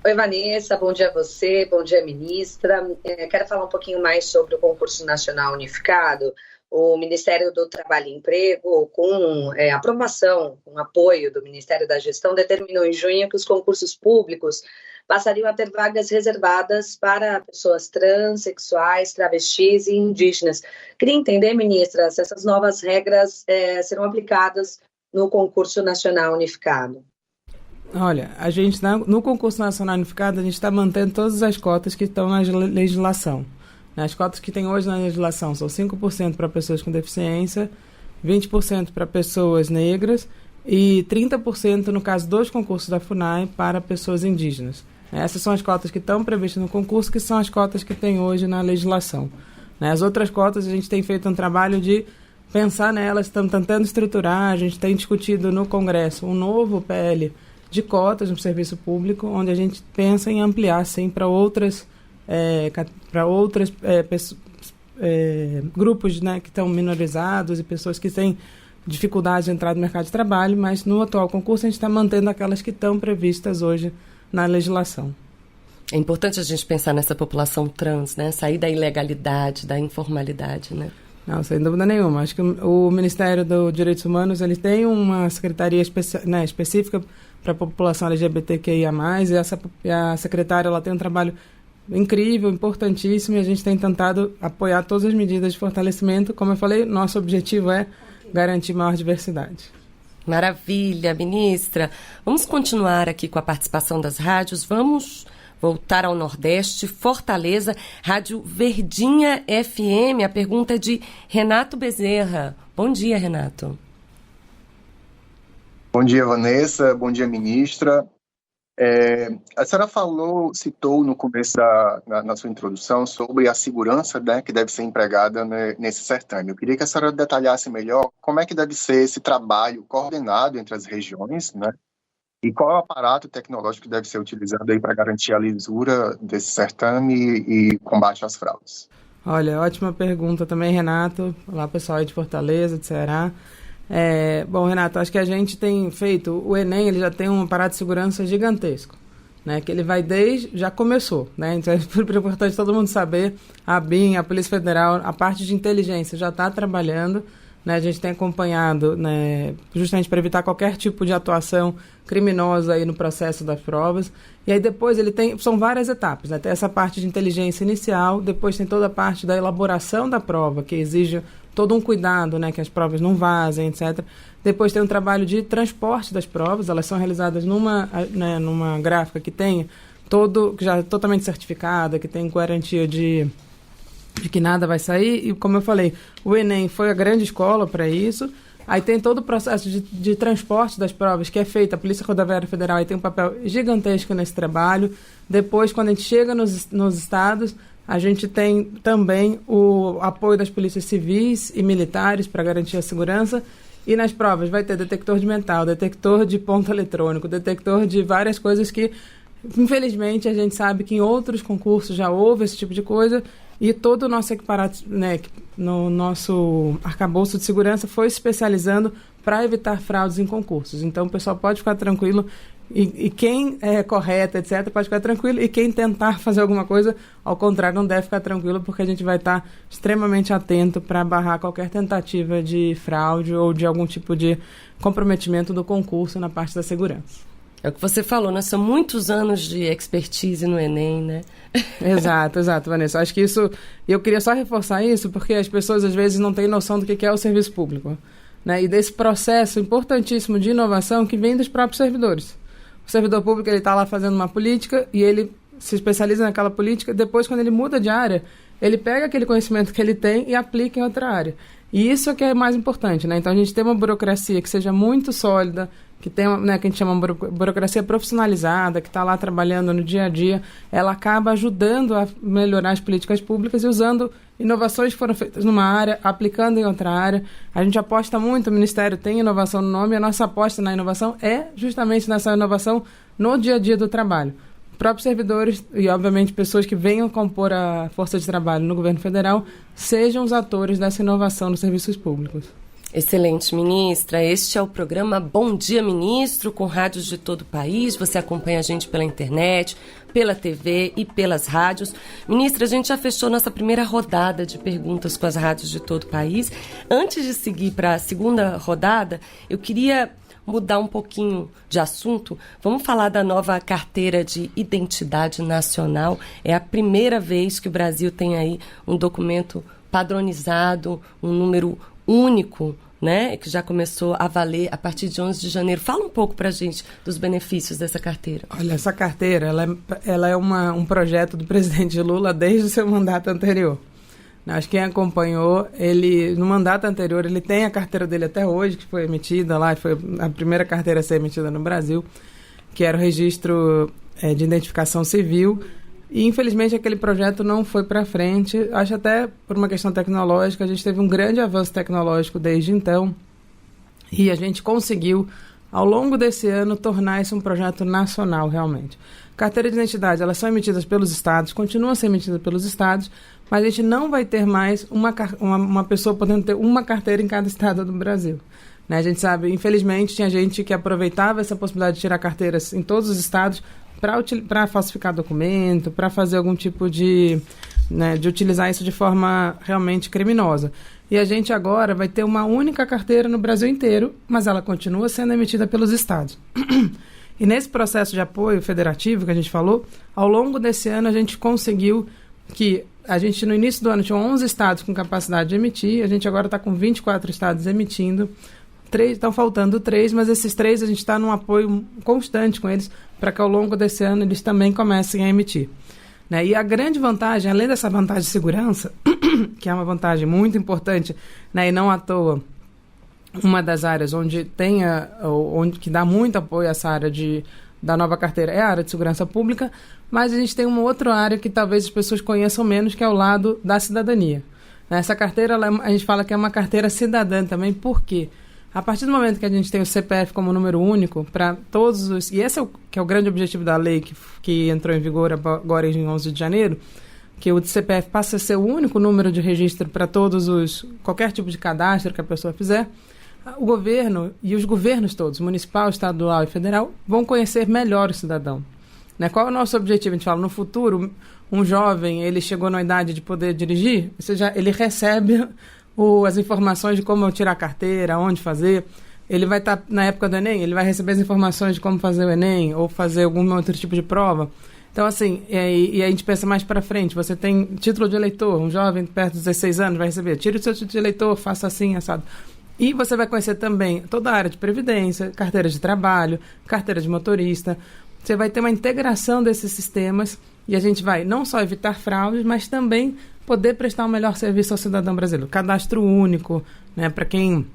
Oi, Vanessa, bom dia a você, bom dia, ministra. Quero falar um pouquinho mais sobre o concurso nacional unificado. O Ministério do Trabalho e Emprego, com aprovação, com apoio do Ministério da Gestão, determinou em junho que os concursos públicos passariam a ter vagas reservadas para pessoas transexuais, travestis e indígenas. Queria entender, ministra, se essas novas regras serão aplicadas no concurso nacional unificado. Olha, a gente no concurso nacional unificado, a gente está mantendo todas as cotas que estão na legislação. As cotas que tem hoje na legislação são 5% para pessoas com deficiência, 20% para pessoas negras e 30% no caso dos concursos da FUNAI para pessoas indígenas. Essas são as cotas que estão previstas no concurso, que são as cotas que tem hoje na legislação. As outras cotas, a gente tem feito um trabalho de pensar nelas, estamos tentando estruturar, a gente tem discutido no Congresso um novo PL de cotas no serviço público, onde a gente pensa em ampliar, sim, para outras grupos, né, que estão minorizados e pessoas que têm dificuldade de entrar no mercado de trabalho, mas no atual concurso a gente está mantendo aquelas que estão previstas hoje na legislação. É importante a gente pensar nessa população trans, né? Sair da ilegalidade, da informalidade, né? Não, sem dúvida nenhuma. Acho que o Ministério dos Direitos Humanos ele tem uma secretaria específica para a população LGBTQIA+, e a secretária ela tem um trabalho incrível, importantíssimo, e a gente tem tentado apoiar todas as medidas de fortalecimento. Como eu falei, nosso objetivo é garantir maior diversidade. Maravilha, ministra. Vamos continuar aqui com a participação das rádios. Vamos voltar ao Nordeste, Fortaleza, Rádio Verdinha FM. A pergunta é de Renato Bezerra. Bom dia, Renato. Bom dia, Vanessa. Bom dia, ministra. A senhora citou no começo na sua introdução sobre a segurança, né, que deve ser empregada nesse certame. Eu queria que a senhora detalhasse melhor como é que deve ser esse trabalho coordenado entre as regiões, né, e qual é o aparato tecnológico que deve ser utilizado aí para garantir a lisura desse certame e combate às fraudes. Olha, ótima pergunta também, Renato. Olá, pessoal aí de Fortaleza, de Ceará. Bom, Renato, acho que a gente tem feito, o Enem ele já tem um aparato de segurança gigantesco, né, que ele vai já começou, né, então é super importante todo mundo saber, a BIM, a Polícia Federal, a parte de inteligência já está trabalhando, né, a gente tem acompanhado, né, justamente para evitar qualquer tipo de atuação criminosa aí no processo das provas, e aí depois são várias etapas, né, tem essa parte de inteligência inicial, depois tem toda a parte da elaboração da prova, que exige todo um cuidado, né, que as provas não vazem, etc. Depois tem um trabalho de transporte das provas, elas são realizadas numa gráfica que já é totalmente certificada, que tem garantia de que nada vai sair, e como eu falei, o Enem foi a grande escola para isso. Aí tem todo o processo de transporte das provas que é feito, a Polícia Rodoviária Federal aí tem um papel gigantesco nesse trabalho. Depois, quando a gente chega nos estados, a gente tem também o apoio das polícias civis e militares para garantir a segurança. E nas provas vai ter detector de metal, detector de ponto eletrônico, detector de várias coisas que, infelizmente, a gente sabe que em outros concursos já houve esse tipo de coisa. E todo o nosso equiparado, né, no nosso arcabouço de segurança foi se especializando para evitar fraudes em concursos. Então, o pessoal pode ficar tranquilo. E quem é correto, etc., pode ficar tranquilo. E quem tentar fazer alguma coisa, ao contrário, não deve ficar tranquilo, porque a gente vai estar extremamente atento para barrar qualquer tentativa de fraude ou de algum tipo de comprometimento do concurso na parte da segurança. É o que você falou, né? São muitos anos de expertise no Enem, né? Exato, Vanessa. Acho que eu queria só reforçar isso, porque as pessoas às vezes não têm noção do que é o serviço público, né? E desse processo importantíssimo de inovação que vem dos próprios servidores. O servidor público está lá fazendo uma política e ele se especializa naquela política. Depois, quando ele muda de área, ele pega aquele conhecimento que ele tem e aplica em outra área. E isso é que é mais importante, né? Então, a gente tem uma burocracia que seja muito sólida, que tem, né, que a gente chama de burocracia profissionalizada, que está lá trabalhando no dia a dia, ela acaba ajudando a melhorar as políticas públicas e usando inovações que foram feitas numa área, aplicando em outra área. A gente aposta muito, o Ministério tem inovação no nome, e a nossa aposta na inovação é justamente nessa inovação no dia a dia do trabalho. Próprios servidores e, obviamente, pessoas que venham compor a força de trabalho no governo federal sejam os atores dessa inovação nos serviços públicos. Excelente, ministra. Este é o programa Bom Dia, Ministro, com rádios de todo o país. Você acompanha a gente pela internet, pela TV e pelas rádios. Ministra, a gente já fechou nossa primeira rodada de perguntas com as rádios de todo o país. Antes de seguir para a segunda rodada, eu queria mudar um pouquinho de assunto. Vamos falar da nova carteira de identidade nacional. É a primeira vez que o Brasil tem aí um documento padronizado, um número único, né, que já começou a valer a partir de 11 de janeiro. Fala um pouco para a gente dos benefícios dessa carteira. Olha, essa carteira ela é um projeto do presidente Lula desde o seu mandato anterior. Acho que quem acompanhou, ele no mandato anterior, ele tem a carteira dele até hoje, que foi emitida lá, foi a primeira carteira a ser emitida no Brasil, que era o registro de identificação civil. E, infelizmente, aquele projeto não foi para frente. Acho até por uma questão tecnológica. A gente teve um grande avanço tecnológico desde então. E a gente conseguiu, ao longo desse ano, tornar isso um projeto nacional, realmente. Carteira de identidade, elas são emitidas pelos estados, continuam a ser emitidas pelos estados, mas a gente não vai ter mais uma pessoa podendo ter uma carteira em cada estado do Brasil. Né? A gente sabe, infelizmente, tinha gente que aproveitava essa possibilidade de tirar carteiras em todos os estados para falsificar documento, para fazer algum tipo de utilizar isso de forma realmente criminosa. E a gente agora vai ter uma única carteira no Brasil inteiro, mas ela continua sendo emitida pelos estados. E nesse processo de apoio federativo que a gente falou, ao longo desse ano a gente conseguiu que a gente no início do ano tinha 11 estados com capacidade de emitir, a gente agora está com 24 estados emitindo, estão faltando 3, mas esses 3 a gente está num apoio constante com eles para que ao longo desse ano eles também comecem a emitir. Né? E a grande vantagem, além dessa vantagem de segurança, que é uma vantagem muito importante, né, e não à toa, uma das áreas onde que dá muito apoio a essa área da nova carteira é a área de segurança pública, mas a gente tem uma outra área que talvez as pessoas conheçam menos, que é o lado da cidadania. Essa carteira, a gente fala que é uma carteira cidadã também, por quê? A partir do momento que a gente tem o CPF como número único para todos os... E esse que é o grande objetivo da lei que entrou em vigor agora em 11 de janeiro, que o CPF passa a ser o único número de registro para qualquer tipo de cadastro que a pessoa fizer. O governo e os governos todos, municipal, estadual e federal, vão conhecer melhor o cidadão. Né? Qual é o nosso objetivo? A gente fala, no futuro, um jovem, ele chegou na idade de poder dirigir, ou seja, ele recebe as informações de como tirar a carteira, onde fazer. Ele vai estar, na época do Enem, ele vai receber as informações de como fazer o Enem ou fazer algum outro tipo de prova. Então, assim, e a gente pensa mais para frente. Você tem título de eleitor, um jovem perto dos 16 anos vai receber. Tire o seu título de eleitor, faça assim, assado. E você vai conhecer também toda a área de previdência, carteira de trabalho, carteira de motorista. Você vai ter uma integração desses sistemas e a gente vai não só evitar fraudes, mas também poder prestar um melhor serviço ao cidadão brasileiro. Cadastro único, né, para quem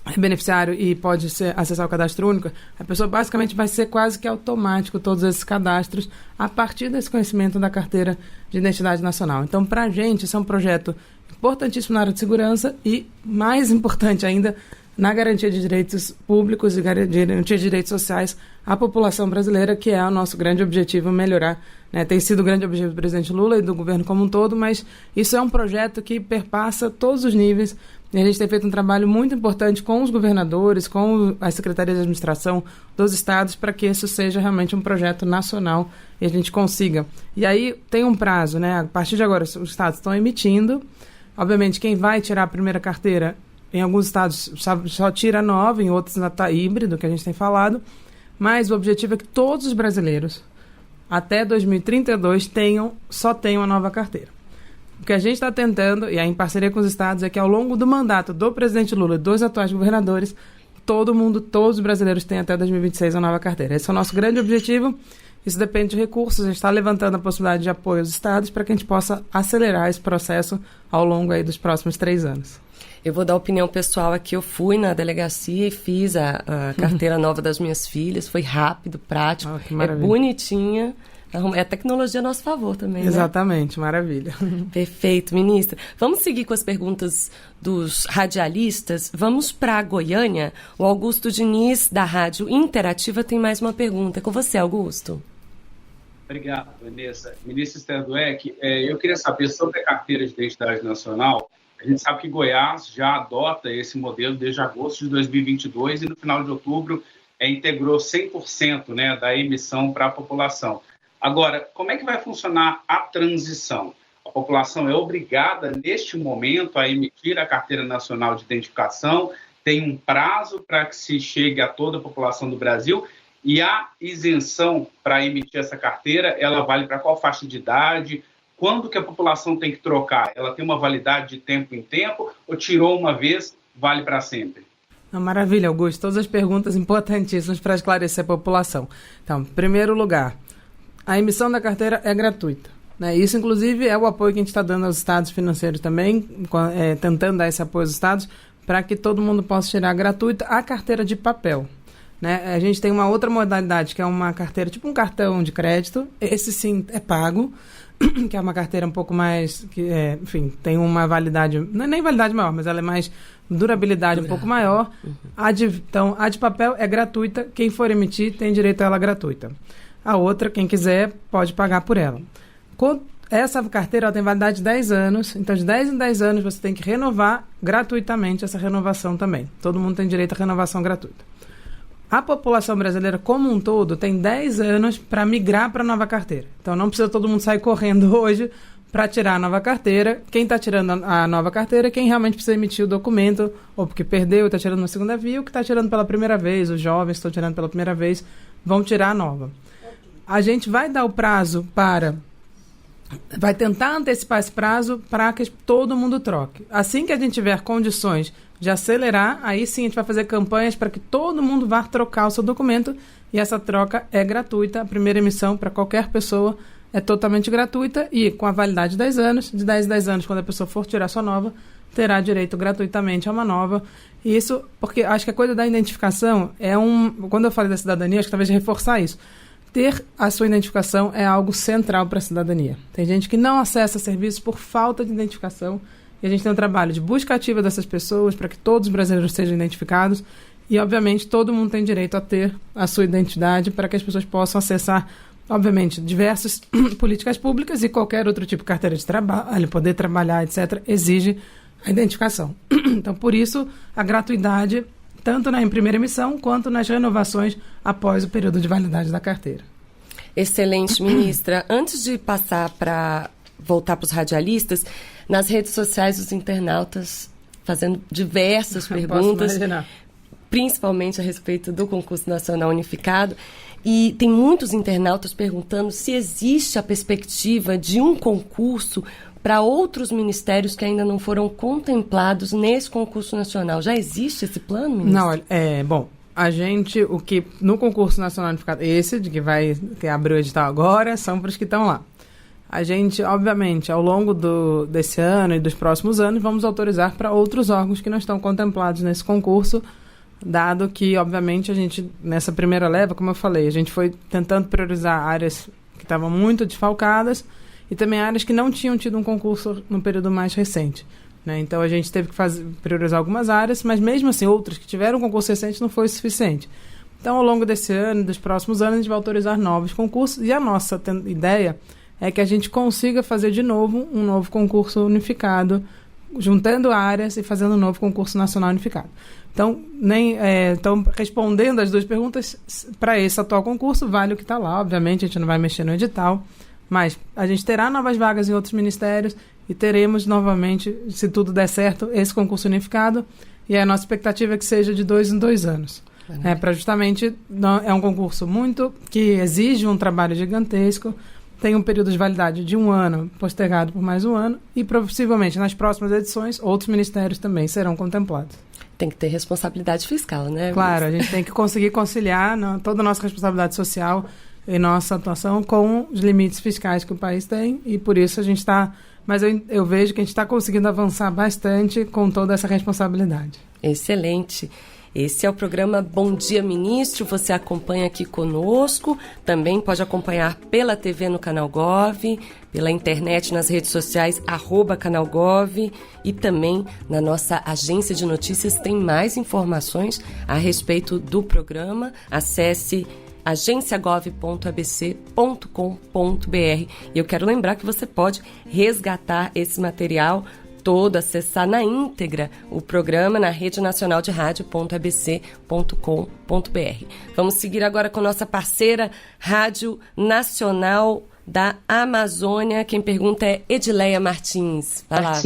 é beneficiário e pode acessar o cadastro único, a pessoa basicamente vai ser quase que automático todos esses cadastros a partir desse conhecimento da carteira de identidade nacional. Então, para a gente, isso é um projeto importantíssimo na área de segurança e, mais importante ainda, na garantia de direitos públicos e garantia de direitos sociais à população brasileira, que é o nosso grande objetivo, melhorar. Né? Tem sido o grande objetivo do presidente Lula e do governo como um todo, mas isso é um projeto que perpassa todos os níveis. E a gente tem feito um trabalho muito importante com os governadores, com as secretarias de administração dos estados, para que isso seja realmente um projeto nacional e a gente consiga. E aí tem um prazo, né? A partir de agora, os estados estão emitindo. Obviamente, quem vai tirar a primeira carteira, em alguns estados só tira nova, em outros ainda está híbrido, que a gente tem falado. Mas o objetivo é que todos os brasileiros, até 2032, só tenham a nova carteira. O que a gente está tentando, e aí em parceria com os estados, é que ao longo do mandato do presidente Lula e dos atuais governadores, todos os brasileiros tenham até 2026 a nova carteira. Esse é o nosso grande objetivo. Isso depende de recursos. A gente está levantando a possibilidade de apoio aos estados para que a gente possa acelerar esse processo ao longo aí dos próximos 3 anos. Eu vou dar opinião pessoal aqui. Eu fui na delegacia e fiz a carteira nova das minhas filhas. Foi rápido, prático, é bonitinha. É a tecnologia a nosso favor também, né? Exatamente, maravilha. Perfeito, ministra. Vamos seguir com as perguntas dos radialistas. Vamos para Goiânia. O Augusto Diniz, da Rádio Interativa, tem mais uma pergunta. É com você, Augusto. Obrigado, Vanessa. Ministra Esther Dweck, eu queria saber sobre a carteira de identidade nacional. A gente sabe que Goiás já adota esse modelo desde agosto de 2022 e no final de outubro integrou 100%, né, da emissão para a população. Agora, como é que vai funcionar a transição? A população é obrigada, neste momento, a emitir a Carteira Nacional de Identificação, tem um prazo para que se chegue a toda a população do Brasil, e a isenção para emitir essa carteira, ela vale para qual faixa de idade? Quando que a população tem que trocar? Ela tem uma validade de tempo em tempo, ou tirou uma vez, vale para sempre? Maravilha, Augusto. Todas as perguntas importantíssimas para esclarecer a população. Então, em primeiro lugar, a emissão da carteira é gratuita. Né? Isso, inclusive, é o apoio que a gente está dando aos estados financeiros também, tentando dar esse apoio aos estados, para que todo mundo possa tirar gratuita a carteira de papel. né? A gente tem uma outra modalidade, que é uma carteira, tipo um cartão de crédito. Esse sim é pago, que é uma carteira um pouco mais, enfim, tem uma validade, não é nem validade maior, mas ela é mais durabilidade um pouco maior. Então, a de papel é gratuita, quem for emitir tem direito a ela gratuita. A outra, quem quiser, pode pagar por ela. Essa carteira ela tem validade de 10 anos, então de 10 em 10 anos você tem que renovar gratuitamente essa renovação também. Todo mundo tem direito à renovação gratuita. A população brasileira como um todo tem 10 anos para migrar para a nova carteira. Então não precisa todo mundo sair correndo hoje para tirar a nova carteira. Quem está tirando a nova carteira é quem realmente precisa emitir o documento, ou porque perdeu e está tirando uma segunda via, ou que está tirando pela primeira vez, os jovens estão tirando pela primeira vez, vão tirar a nova. A gente vai dar o prazo vai tentar antecipar esse prazo para que todo mundo troque. Assim que a gente tiver condições de acelerar, aí sim a gente vai fazer campanhas para que todo mundo vá trocar o seu documento, e essa troca é gratuita. A primeira emissão para qualquer pessoa é totalmente gratuita e com a validade de 10 anos. De 10 em 10 anos, quando a pessoa for tirar sua nova, terá direito gratuitamente a uma nova. E isso, porque acho que a coisa da identificação quando eu falei da cidadania, acho que talvez reforçar isso. Ter a sua identificação é algo central para a cidadania. Tem gente que não acessa serviços por falta de identificação, e a gente tem um trabalho de busca ativa dessas pessoas para que todos os brasileiros sejam identificados, e, obviamente, todo mundo tem direito a ter a sua identidade para que as pessoas possam acessar, obviamente, diversas políticas públicas, e qualquer outro tipo de carteira de trabalho, poder trabalhar, etc., exige a identificação. Então, por isso, a gratuidade, tanto na primeira emissão quanto nas renovações após o período de validade da carteira. Excelente, ministra. Antes de voltar para os radialistas, nas redes sociais os internautas fazendo diversas perguntas, principalmente a respeito do concurso nacional unificado, e tem muitos internautas perguntando se existe a perspectiva de um concurso para outros ministérios que ainda não foram contemplados nesse concurso nacional. Já existe esse plano, ministro? Não, no concurso nacional unificado, esse de que abriu o edital agora, são para os que estão lá. A gente, obviamente, ao longo desse ano e dos próximos anos, vamos autorizar para outros órgãos que não estão contemplados nesse concurso, dado que, obviamente, a gente, nessa primeira leva, como eu falei, a gente foi tentando priorizar áreas que estavam muito desfalcadas, e também áreas que não tinham tido um concurso no período mais recente, né? Então, a gente teve que priorizar algumas áreas, mas mesmo assim, outras que tiveram um concurso recente não foi o suficiente. Então, ao longo desse ano e dos próximos anos, a gente vai autorizar novos concursos, e a nossa ideia é que a gente consiga fazer de novo um novo concurso unificado, juntando áreas e fazendo um novo concurso nacional unificado. Então, respondendo as duas perguntas, para esse atual concurso, vale o que está lá. Obviamente, a gente não vai mexer no edital, mas a gente terá novas vagas em outros ministérios e teremos novamente, se tudo der certo, esse concurso unificado, e a nossa expectativa é que seja de 2 em 2 anos. Para justamente, é um concurso que exige um trabalho gigantesco, tem um período de validade de 1 ano, postergado por mais 1 ano, e possivelmente nas próximas edições outros ministérios também serão contemplados. Tem que ter responsabilidade fiscal, né? Claro, a gente tem que conseguir conciliar toda a nossa responsabilidade social e nossa atuação com os limites fiscais que o país tem, e por isso a gente está... Mas eu vejo que a gente está conseguindo avançar bastante com toda essa responsabilidade. Excelente. Esse é o programa Bom Dia Ministro, você acompanha aqui conosco, também pode acompanhar pela TV no Canal Gov, pela internet nas redes sociais, @Canal Gov, e também na nossa agência de notícias tem mais informações a respeito do programa. Acesse agenciagov.abc.com.br, e eu quero lembrar que você pode resgatar esse material todo, acessar na íntegra o programa na Rede Nacional de Rádio.abc.com.br. Vamos seguir agora com nossa parceira Rádio Nacional da Amazônia. Quem pergunta é Edileia Martins. Vai lá.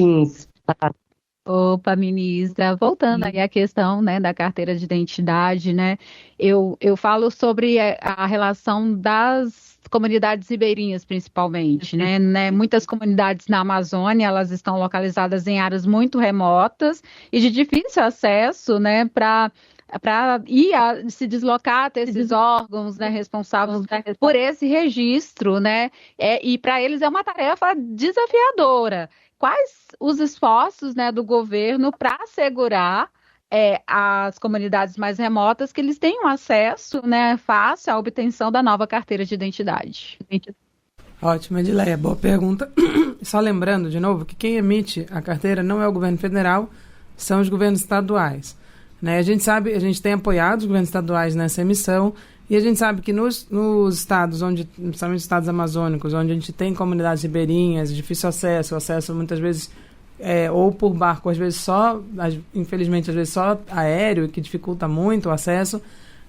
Opa, ministra, voltando aí à questão, né, da carteira de identidade, né, eu falo sobre a relação das comunidades ribeirinhas, principalmente, né, muitas comunidades na Amazônia, elas estão localizadas em áreas muito remotas e de difícil acesso, né, para se deslocar até esses órgãos, né, responsáveis por esse registro, né, e para eles é uma tarefa desafiadora. Quais os esforços, né, do governo para assegurar as comunidades mais remotas, que eles tenham acesso, né, fácil à obtenção da nova carteira de identidade. Ótima, Edileia, boa pergunta. Só lembrando, de novo, que quem emite a carteira não é o governo federal, são os governos estaduais. Né? A gente tem apoiado os governos estaduais nessa emissão, e a gente sabe que nos estados, principalmente estados amazônicos, onde a gente tem comunidades ribeirinhas, difícil acesso muitas vezes ou por barco, às vezes infelizmente, às vezes só aéreo, que dificulta muito o acesso,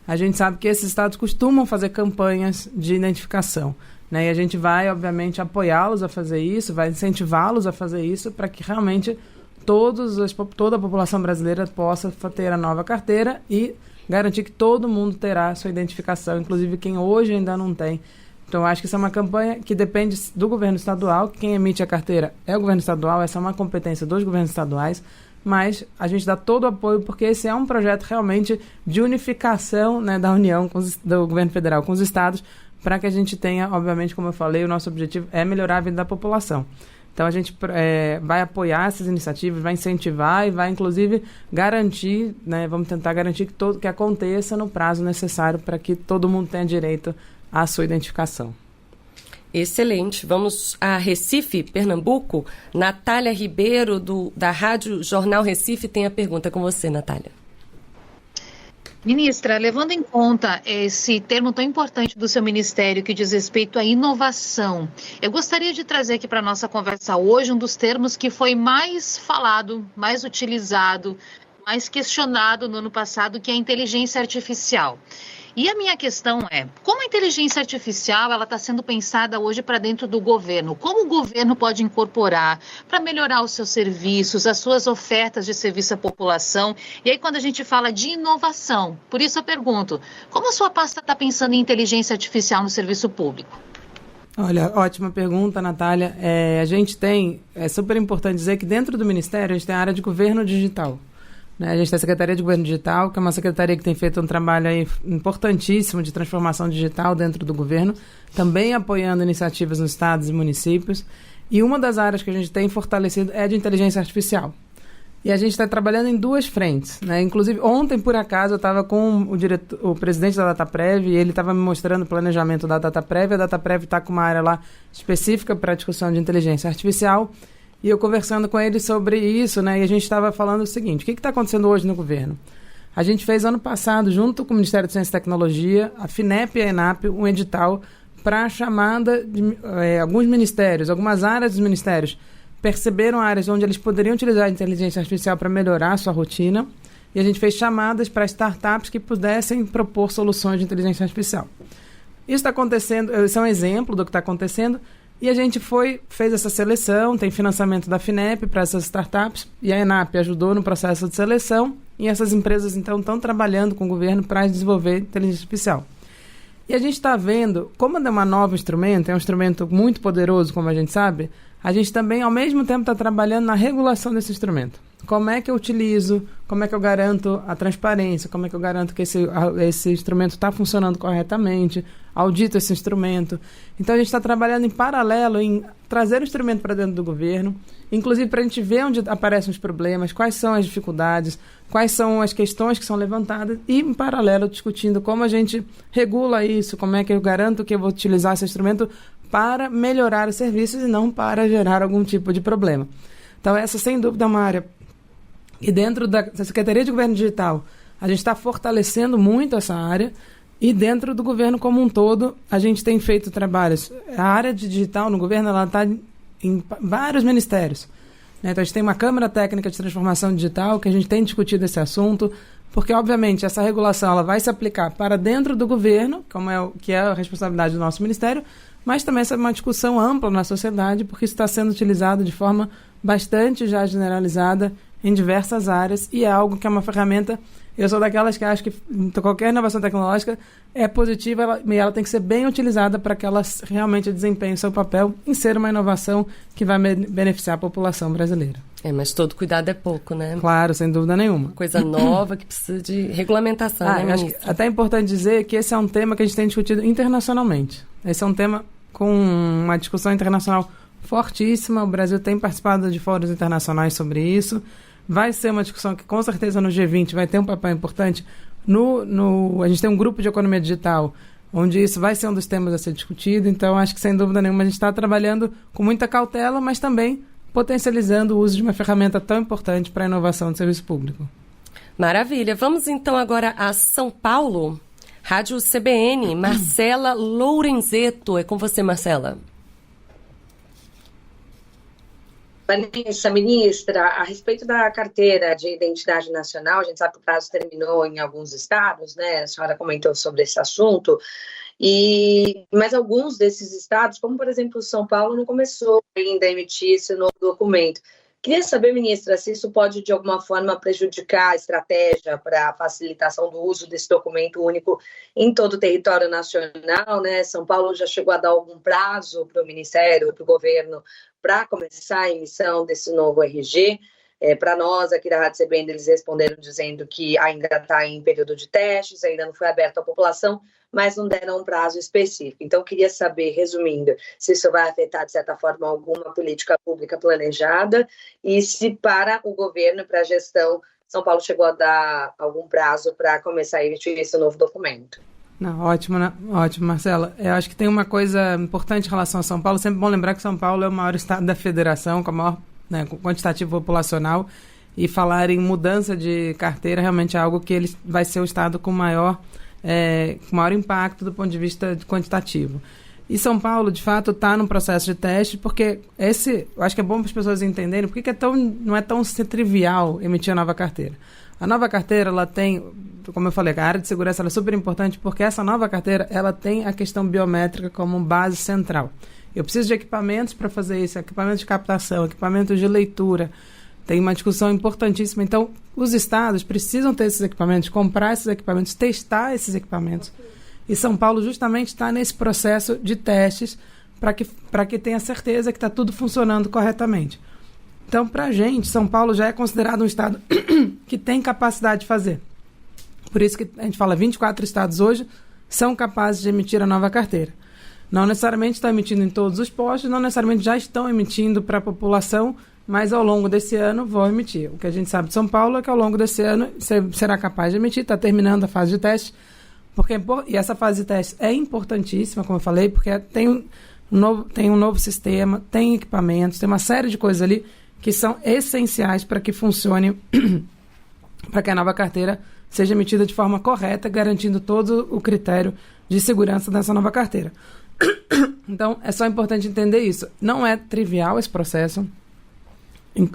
a gente sabe que esses estados costumam fazer campanhas de identificação. Né? E a gente vai, obviamente, apoiá-los a fazer isso, vai incentivá-los a fazer isso, para que realmente toda a população brasileira possa ter a nova carteira e garantir que todo mundo terá sua identificação, inclusive quem hoje ainda não tem. Então, acho que isso é uma campanha que depende do governo estadual. Quem emite a carteira é o governo estadual, essa é uma competência dos governos estaduais, mas a gente dá todo o apoio, porque esse é um projeto realmente de unificação, né, da União, do governo federal com os estados, para que a gente tenha, obviamente, como eu falei, o nosso objetivo é melhorar a vida da população. Então, a gente vai apoiar essas iniciativas, vai incentivar e vai, inclusive, garantir, né, vamos tentar garantir que aconteça no prazo necessário para que todo mundo tenha direito à sua identificação. Excelente. Vamos a Recife, Pernambuco. Natália Ribeiro, da Rádio Jornal Recife, tem a pergunta com você, Natália. Ministra, levando em conta esse termo tão importante do seu ministério que diz respeito à inovação, eu gostaria de trazer aqui para a nossa conversa hoje um dos termos que foi mais falado, mais utilizado, mais questionado no ano passado, que é a inteligência artificial. E a minha questão é, como a inteligência artificial ela está sendo pensada hoje para dentro do governo? Como o governo pode incorporar para melhorar os seus serviços, as suas ofertas de serviço à população? E aí quando a gente fala de inovação, por isso eu pergunto, como a sua pasta está pensando em inteligência artificial no serviço público? Olha, ótima pergunta, Natália. É super importante dizer que dentro do Ministério a gente tem a área de governo digital. A gente tem a Secretaria de Governo Digital, que é uma secretaria que tem feito um trabalho aí importantíssimo de transformação digital dentro do governo, também apoiando iniciativas nos estados e municípios. E uma das áreas que a gente tem fortalecido é de inteligência artificial. E a gente está trabalhando em duas frentes. Né? Inclusive, ontem, por acaso, eu estava com o presidente da Dataprev e ele estava me mostrando o planejamento da Dataprev. A Dataprev está com uma área lá específica para a discussão de inteligência artificial. E eu conversando com ele sobre isso, né? E a gente estava falando o seguinte, o que está acontecendo hoje no governo? A gente fez ano passado, junto com o Ministério de Ciência e Tecnologia, a FINEP e a ENAP, um edital para a chamada de alguns ministérios, algumas áreas dos ministérios, perceberam áreas onde eles poderiam utilizar a inteligência artificial para melhorar a sua rotina, e a gente fez chamadas para startups que pudessem propor soluções de inteligência artificial. Isso está acontecendo, esse é um exemplo do que está acontecendo. E a gente fez essa seleção, tem financiamento da FINEP para essas startups, e a ENAP ajudou no processo de seleção, e essas empresas, então, estão trabalhando com o governo para desenvolver inteligência artificial. E a gente está vendo, como é um novo instrumento, é um instrumento muito poderoso, como a gente sabe, a gente também, ao mesmo tempo, está trabalhando na regulação desse instrumento. Como é que eu utilizo, como é que eu garanto a transparência, como é que eu garanto que esse instrumento está funcionando corretamente, audito esse instrumento. Então, a gente está trabalhando em paralelo em trazer o instrumento para dentro do governo, inclusive para a gente ver onde aparecem os problemas, quais são as dificuldades, quais são as questões que são levantadas e, em paralelo, discutindo como a gente regula isso, como é que eu garanto que eu vou utilizar esse instrumento para melhorar os serviços e não para gerar algum tipo de problema. Então, essa, sem dúvida, é uma área. E dentro da Secretaria de Governo Digital, a gente está fortalecendo muito essa área. E dentro do governo como um todo, a gente tem feito trabalhos. A área de digital no governo está em vários ministérios. Né? Então, a gente tem uma Câmara Técnica de Transformação Digital, que a gente tem discutido esse assunto, porque, obviamente, essa regulação ela vai se aplicar para dentro do governo, que é a responsabilidade do nosso ministério, mas também essa é uma discussão ampla na sociedade, porque isso está sendo utilizado de forma bastante já generalizada em diversas áreas, e é algo que é uma ferramenta. Eu sou daquelas que acho que qualquer inovação tecnológica é positiva e ela tem que ser bem utilizada para que ela realmente desempenhe o seu papel em ser uma inovação que vai beneficiar a população brasileira. Mas todo cuidado é pouco, né? Claro, sem dúvida nenhuma. Coisa nova que precisa de regulamentação, né, acho que até é importante dizer que esse é um tema que a gente tem discutido internacionalmente. Esse é um tema com uma discussão internacional fortíssima. O Brasil tem participado de fóruns internacionais sobre isso. vai ser uma discussão que, com certeza, no G20 vai ter um papel importante. A gente tem um grupo de economia digital, onde isso vai ser um dos temas a ser discutido. Então, acho que, sem dúvida nenhuma, a gente está trabalhando com muita cautela, mas também potencializando o uso de uma ferramenta tão importante para a inovação do serviço público. Maravilha. Vamos, então, agora a São Paulo. Rádio CBN, Marcela Lourenzeto. É com você, Marcela. Vanessa, ministra, a respeito da carteira de identidade nacional, a gente sabe que o prazo terminou em alguns estados, né? A senhora comentou sobre esse assunto, mas alguns desses estados, como por exemplo São Paulo, não começou ainda a emitir esse novo documento. Queria saber, ministra, se isso pode de alguma forma prejudicar a estratégia para a facilitação do uso desse documento único em todo o território nacional, né? São Paulo já chegou a dar algum prazo para o Ministério, para o governo, para começar a emissão desse novo RG. Para nós, aqui da Rádio CBN, eles responderam dizendo que ainda está em período de testes, ainda não foi aberto à população, mas não deram um prazo específico. Então, queria saber, resumindo, se isso vai afetar, de certa forma, alguma política pública planejada e se para o governo, para a gestão, São Paulo chegou a dar algum prazo para começar a emitir esse novo documento. Não, ótimo, Marcela. Eu acho que tem uma coisa importante em relação a São Paulo. Sempre bom lembrar que São Paulo é o maior estado da federação, com a maior quantitativo populacional, e falar em mudança de carteira realmente é algo que vai ser o estado com maior impacto do ponto de vista quantitativo. E São Paulo, de fato, está num processo de teste, porque eu acho que é bom para as pessoas entenderem porque não é tão trivial emitir a nova carteira. A nova carteira, ela tem, como eu falei, a área de segurança ela é super importante, porque essa nova carteira ela tem a questão biométrica como base central. Eu preciso de equipamentos para fazer isso, equipamentos de captação, equipamentos de leitura. Tem uma discussão importantíssima. Então, os estados precisam ter esses equipamentos, comprar esses equipamentos, testar esses equipamentos. E São Paulo justamente está nesse processo de testes para que tenha certeza que está tudo funcionando corretamente. Então, para a gente, São Paulo já é considerado um estado que tem capacidade de fazer. Por isso que a gente fala 24 estados hoje são capazes de emitir a nova carteira. Não necessariamente estão emitindo em todos os postos, não necessariamente já estão emitindo para a população, mas ao longo desse ano vão emitir. O que a gente sabe de São Paulo é que ao longo desse ano será capaz de emitir, está terminando a fase de teste, e essa fase de teste é importantíssima, como eu falei, porque tem um novo sistema, tem equipamentos, tem uma série de coisas ali que são essenciais para que funcione, para que a nova carteira seja emitida de forma correta, garantindo todo o critério de segurança dessa nova carteira. Então, é só importante entender isso. Não é trivial esse processo,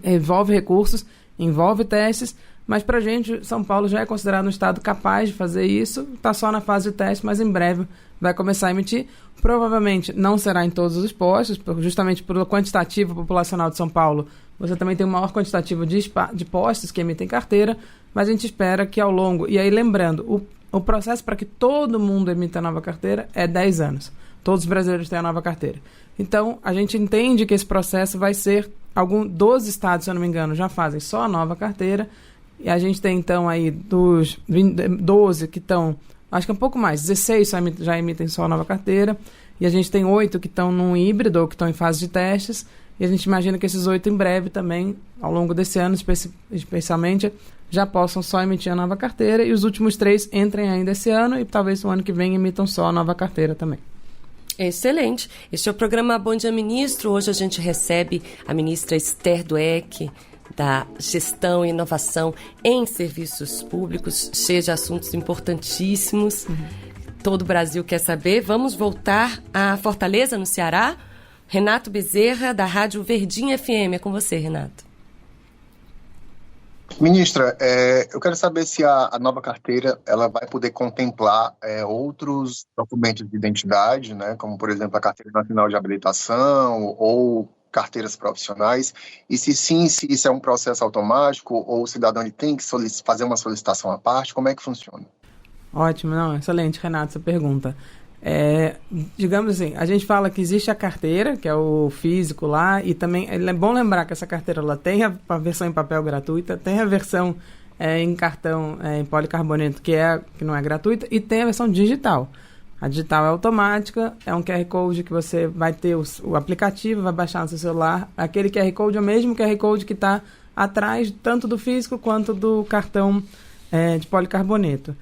envolve recursos, envolve testes, mas para a gente, São Paulo já é considerado um estado capaz de fazer isso, está só na fase de teste, mas em breve vai começar a emitir. Provavelmente não será em todos os postos, justamente pelo quantitativo populacional de São Paulo, você também tem um maior quantitativo de postos que emitem carteira, mas a gente espera que ao longo... E aí, lembrando, o processo para que todo mundo emita a nova carteira é 10 anos. Todos os brasileiros têm a nova carteira. Então, a gente entende que esse processo vai ser... 12 estados, se eu não me engano, já fazem só a nova carteira. E a gente tem, então, aí dos 12 que estão... Acho que é um pouco mais. 16 já emitem só a nova carteira. E a gente tem 8 que estão num híbrido ou que estão em fase de testes. E a gente imagina que esses 8 em breve também, ao longo desse ano, especialmente, já possam só emitir a nova carteira. E os últimos 3 entrem ainda esse ano e talvez no ano que vem emitam só a nova carteira também. Excelente. Este é o programa Bom Dia Ministro. Hoje a gente recebe a ministra Esther Dweck, da Gestão e Inovação em Serviços Públicos, cheia de assuntos importantíssimos. Todo o Brasil quer saber. Vamos voltar a Fortaleza, no Ceará. Renato Bezerra, da Rádio Verdinha FM. É com você, Renato. Ministra, eu quero saber se a nova carteira ela vai poder contemplar outros documentos de identidade, né, como, por exemplo, a Carteira Nacional de Habilitação ou carteiras profissionais, e se sim, se isso é um processo automático ou o cidadão tem que fazer uma solicitação à parte, como é que funciona? Ótimo, não, excelente, Renato, essa pergunta. Digamos assim, a gente fala que existe a carteira, que é o físico lá, e também é bom lembrar que essa carteira ela tem a versão em papel gratuita, tem a versão em cartão em policarboneto que não é gratuita, e tem a versão digital. A digital é automática, é um QR Code que você vai ter o aplicativo, vai baixar no seu celular. Aquele QR Code é o mesmo QR Code que está atrás tanto do físico quanto do cartão de policarboneto.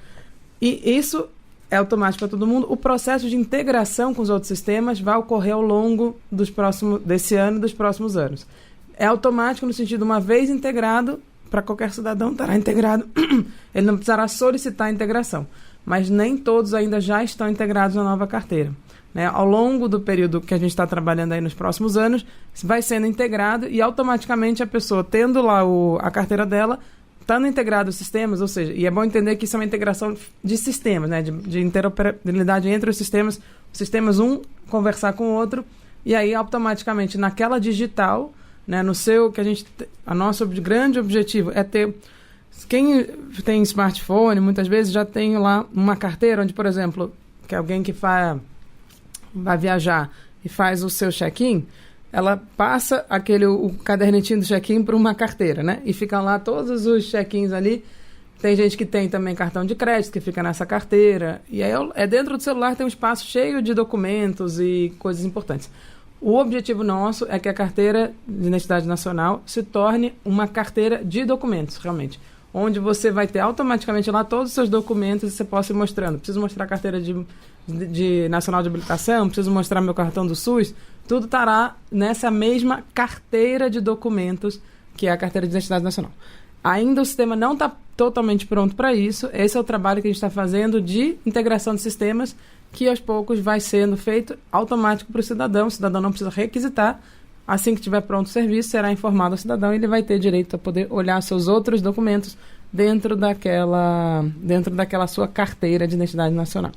E isso é automático para todo mundo. O processo de integração com os outros sistemas vai ocorrer ao longo desse ano e dos próximos anos. É automático no sentido, uma vez integrado, para qualquer cidadão estará integrado, ele não precisará solicitar a integração. Mas nem todos ainda já estão integrados na nova carteira. Né? Ao longo do período que a gente está trabalhando aí nos próximos anos, vai sendo integrado e automaticamente a pessoa, tendo lá a carteira dela, estando integrado os sistemas, ou seja, e é bom entender que isso é uma integração de sistemas, né? de interoperabilidade entre os sistemas um conversar com o outro, e aí automaticamente naquela digital, né, nosso grande objetivo é ter. Quem tem smartphone, muitas vezes já tem lá uma carteira onde, por exemplo, que alguém que vai viajar e faz o seu check-in, ela passa o cadernetinho do check-in para uma carteira, né? E fica lá todos os check-ins ali. Tem gente que tem também cartão de crédito, que fica nessa carteira. E aí dentro do celular tem um espaço cheio de documentos e coisas importantes. O objetivo nosso é que a carteira de identidade nacional se torne uma carteira de documentos, realmente. Onde você vai ter automaticamente lá todos os seus documentos e você possa ir mostrando. Preciso mostrar a carteira de nacional de habilitação, preciso mostrar meu cartão do SUS. Tudo estará nessa mesma carteira de documentos que é a carteira de identidade nacional. Ainda o sistema não está totalmente pronto para isso. Esse é o trabalho que a gente está fazendo de integração de sistemas, que aos poucos vai sendo feito automático para o cidadão. O cidadão não precisa requisitar. Assim que estiver pronto o serviço, será informado ao cidadão e ele vai ter direito a poder olhar seus outros documentos dentro daquela sua carteira de identidade nacional.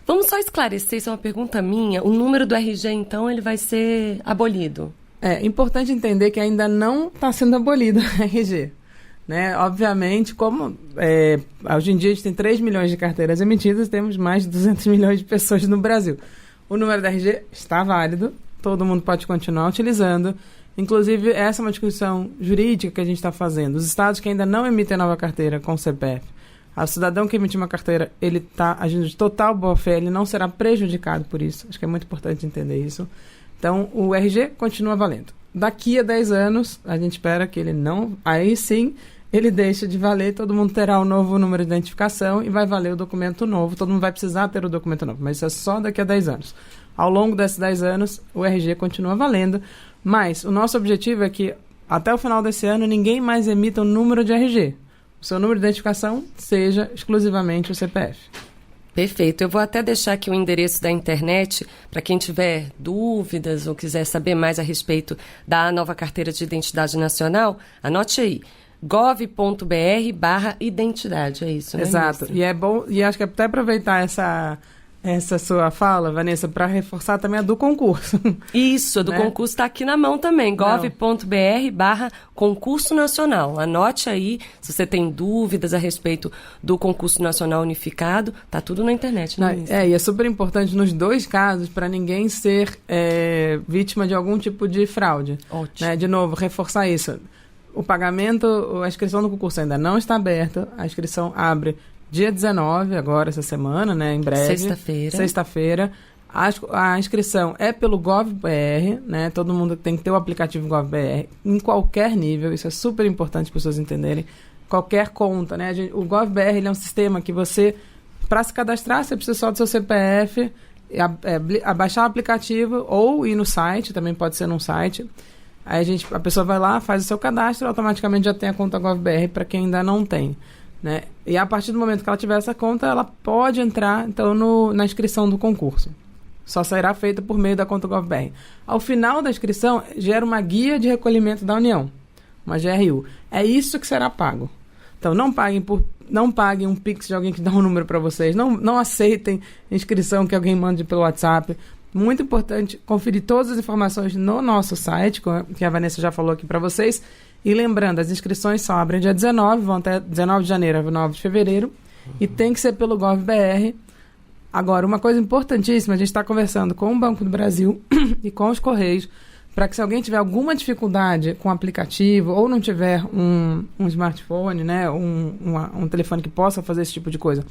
Vamos só esclarecer, isso é uma pergunta minha. O número do RG, então, ele vai ser abolido? É importante entender que ainda não está sendo abolido o RG. Né? Obviamente, como hoje em dia a gente tem 3 milhões de carteiras emitidas, temos mais de 200 milhões de pessoas no Brasil. O número do RG está válido, todo mundo pode continuar utilizando. Inclusive, essa é uma discussão jurídica que a gente está fazendo. Os estados que ainda não emitem nova carteira com o CPF, o cidadão que emitir uma carteira, ele está agindo de total boa-fé, ele não será prejudicado por isso. Acho que é muito importante entender isso. Então, o RG continua valendo. Daqui a 10 anos, a gente espera que ele não... Aí sim, ele deixa de valer, todo mundo terá um novo número de identificação e vai valer o documento novo. Todo mundo vai precisar ter o documento novo, mas isso é só daqui a 10 anos. Ao longo desses 10 anos, o RG continua valendo, mas o nosso objetivo é que, até o final desse ano, ninguém mais emita um número de RG. O seu número de identificação seja exclusivamente o CPF. Perfeito. Eu vou até deixar aqui o endereço da internet para quem tiver dúvidas ou quiser saber mais a respeito da nova carteira de identidade nacional. Anote aí, gov.br/identidade, é isso, né? Exato. Ministra? E é bom, e acho que até aproveitar essa sua fala, Vanessa, para reforçar também a do concurso. Isso, a do concurso está aqui na mão também, gov.br/concurso nacional. Anote aí, se você tem dúvidas a respeito do concurso nacional unificado, tá tudo na internet, né? E é super importante nos dois casos para ninguém ser vítima de algum tipo de fraude. Ótimo. Né? De novo, reforçar isso. O pagamento, a inscrição do concurso ainda não está aberta, a inscrição abre dia 19, agora, essa semana, né, em breve. Sexta-feira. A inscrição é pelo GovBR, né, todo mundo tem que ter o aplicativo GovBR, em qualquer nível, isso é super importante para as pessoas entenderem, qualquer conta, né, o GovBR ele é um sistema que você, para se cadastrar, você precisa só do seu CPF, baixar o aplicativo ou ir no site, também pode ser num site. Aí a pessoa vai lá, faz o seu cadastro, automaticamente já tem a conta GovBR para quem ainda não tem. Né? E a partir do momento que ela tiver essa conta, ela pode entrar então na inscrição do concurso. Só será feita por meio da conta GovBR. Ao final da inscrição, gera uma guia de recolhimento da União, uma GRU. É isso que será pago. Então, não paguem um Pix de alguém que dá um número para vocês. Não aceitem inscrição que alguém mande pelo WhatsApp. Muito importante conferir todas as informações no nosso site, que a Vanessa já falou aqui para vocês. E lembrando, as inscrições só abrem dia 19, vão até 19 de janeiro a 9 de fevereiro. E tem que ser pelo GovBR. Agora, uma coisa importantíssima, a gente está conversando com o Banco do Brasil e com os Correios, para que se alguém tiver alguma dificuldade com o aplicativo ou não tiver um smartphone, né, um telefone que possa fazer esse tipo de coisa,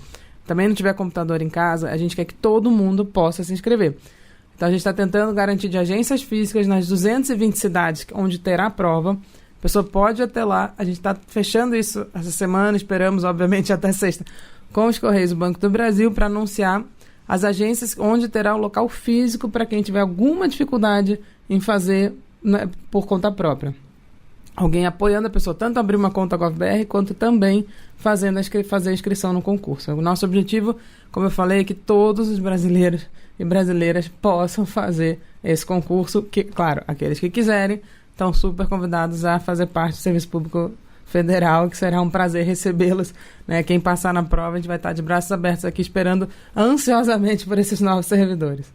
também não tiver computador em casa, a gente quer que todo mundo possa se inscrever. Então, a gente está tentando garantir de agências físicas nas 220 cidades onde terá a prova. O pessoa pode ir até lá. A gente está fechando isso essa semana, esperamos, obviamente, até sexta, com os Correios do Banco do Brasil, para anunciar as agências onde terá o local físico para quem tiver alguma dificuldade em fazer, né, por conta própria. Alguém apoiando a pessoa, tanto abrir uma conta GovBR, quanto também fazer a inscrição no concurso. O nosso objetivo, como eu falei, é que todos os brasileiros e brasileiras possam fazer esse concurso, que, claro, aqueles que quiserem, estão super convidados a fazer parte do Serviço Público Federal, que será um prazer recebê-los, né? Quem passar na prova, a gente vai estar de braços abertos aqui, esperando ansiosamente por esses novos servidores.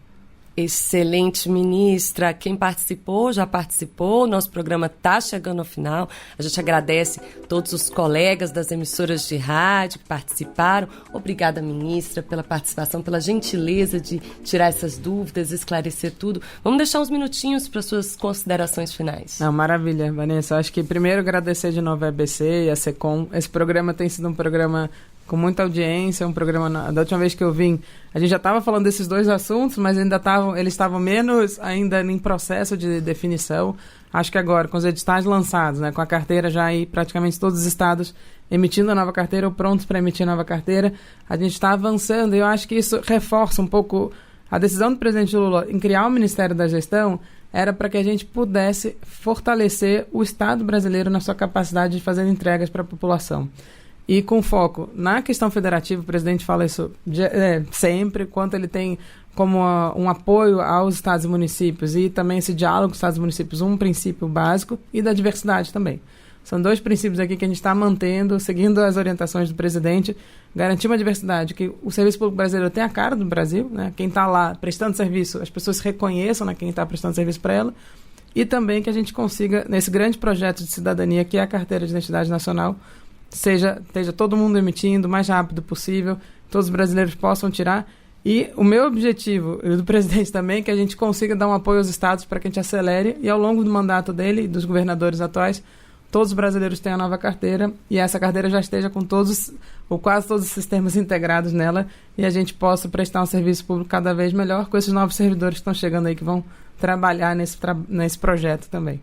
Excelente, ministra. Quem participou, já participou. Nosso programa está chegando ao final. A gente agradece todos os colegas das emissoras de rádio que participaram. Obrigada, ministra, pela participação, pela gentileza de tirar essas dúvidas, esclarecer tudo. Vamos deixar uns minutinhos para suas considerações finais. Não, maravilha, Vanessa. Acho que primeiro agradecer de novo a EBC e a SECOM. Esse programa tem sido um programa com muita audiência, um programa, da última vez que eu vim, a gente já estava falando desses dois assuntos, mas eles estavam menos ainda em processo de definição. Acho que agora, com os editais lançados, né, com a carteira já aí praticamente todos os estados emitindo a nova carteira ou prontos para emitir a nova carteira, a gente está avançando, e eu acho que isso reforça um pouco a decisão do presidente Lula em criar o Ministério da Gestão. Era para que a gente pudesse fortalecer o Estado brasileiro na sua capacidade de fazer entregas para a população. E com foco na questão federativa, o presidente fala isso sempre, quanto ele tem como um apoio aos estados e municípios, e também esse diálogo com os estados e municípios, um princípio básico, e da diversidade também. São dois princípios aqui que a gente está mantendo, seguindo as orientações do presidente, garantir uma diversidade, que o Serviço Público Brasileiro tem a cara do Brasil, né? Quem está lá prestando serviço, as pessoas reconheçam, né, quem está prestando serviço para ela, e também que a gente consiga, nesse grande projeto de cidadania, que é a Carteira de Identidade Nacional, esteja todo mundo emitindo o mais rápido possível, todos os brasileiros possam tirar. E o meu objetivo, e do presidente também, é que a gente consiga dar um apoio aos estados para que a gente acelere, e ao longo do mandato dele e dos governadores atuais, todos os brasileiros tenham a nova carteira, e essa carteira já esteja com todos, ou quase todos os sistemas integrados nela, e a gente possa prestar um serviço público cada vez melhor com esses novos servidores que estão chegando aí, que vão trabalhar nesse projeto também.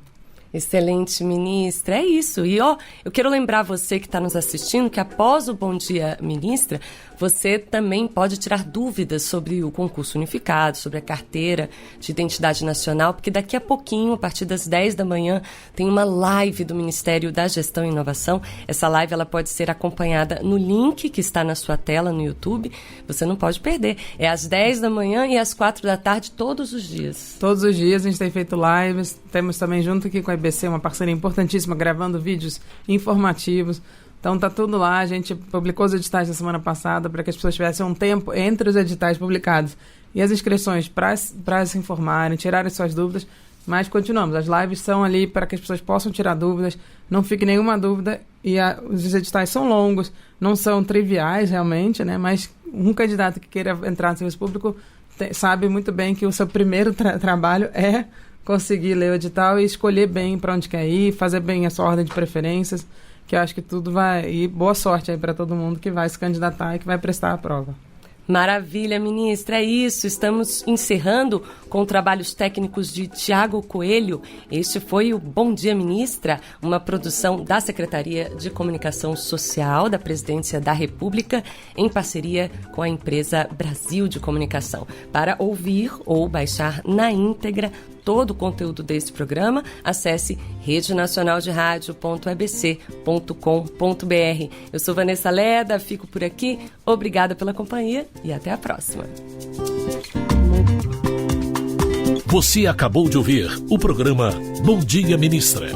Excelente, ministra. É isso. E, eu quero lembrar você que está nos assistindo que após o Bom Dia, Ministra, você também pode tirar dúvidas sobre o concurso unificado, sobre a carteira de identidade nacional, porque daqui a pouquinho, a partir das 10 da manhã, tem uma live do Ministério da Gestão e Inovação. Essa live ela pode ser acompanhada no link que está na sua tela no YouTube. Você não pode perder. É às 10 da manhã e às 4 da tarde, todos os dias. Todos os dias a gente tem feito lives. Temos também, junto aqui com a EBC, uma parceria importantíssima, gravando vídeos informativos. Então tá tudo lá, a gente publicou os editais da semana passada para que as pessoas tivessem um tempo entre os editais publicados e as inscrições para se informarem, tirarem suas dúvidas, mas continuamos, as lives são ali para que as pessoas possam tirar dúvidas, não fique nenhuma dúvida, e os editais são longos, não são triviais realmente, né? Mas um candidato que queira entrar no serviço público sabe muito bem que o seu primeiro trabalho é conseguir ler o edital e escolher bem para onde quer ir, fazer bem a sua ordem de preferências, que eu acho que tudo vai... E boa sorte aí para todo mundo que vai se candidatar e que vai prestar a prova. Maravilha, ministra, é isso. Estamos encerrando com trabalhos técnicos de Tiago Coelho. Este foi o Bom Dia, Ministra, uma produção da Secretaria de Comunicação Social da Presidência da República, em parceria com a empresa Brasil de Comunicação. Para ouvir ou baixar na íntegra todo o conteúdo deste programa, acesse redenacionalderádio.ebc.com.br. Eu sou Vanessa Leda, fico por aqui. Obrigada pela companhia e até a próxima. Você acabou de ouvir o programa Bom Dia, Ministra.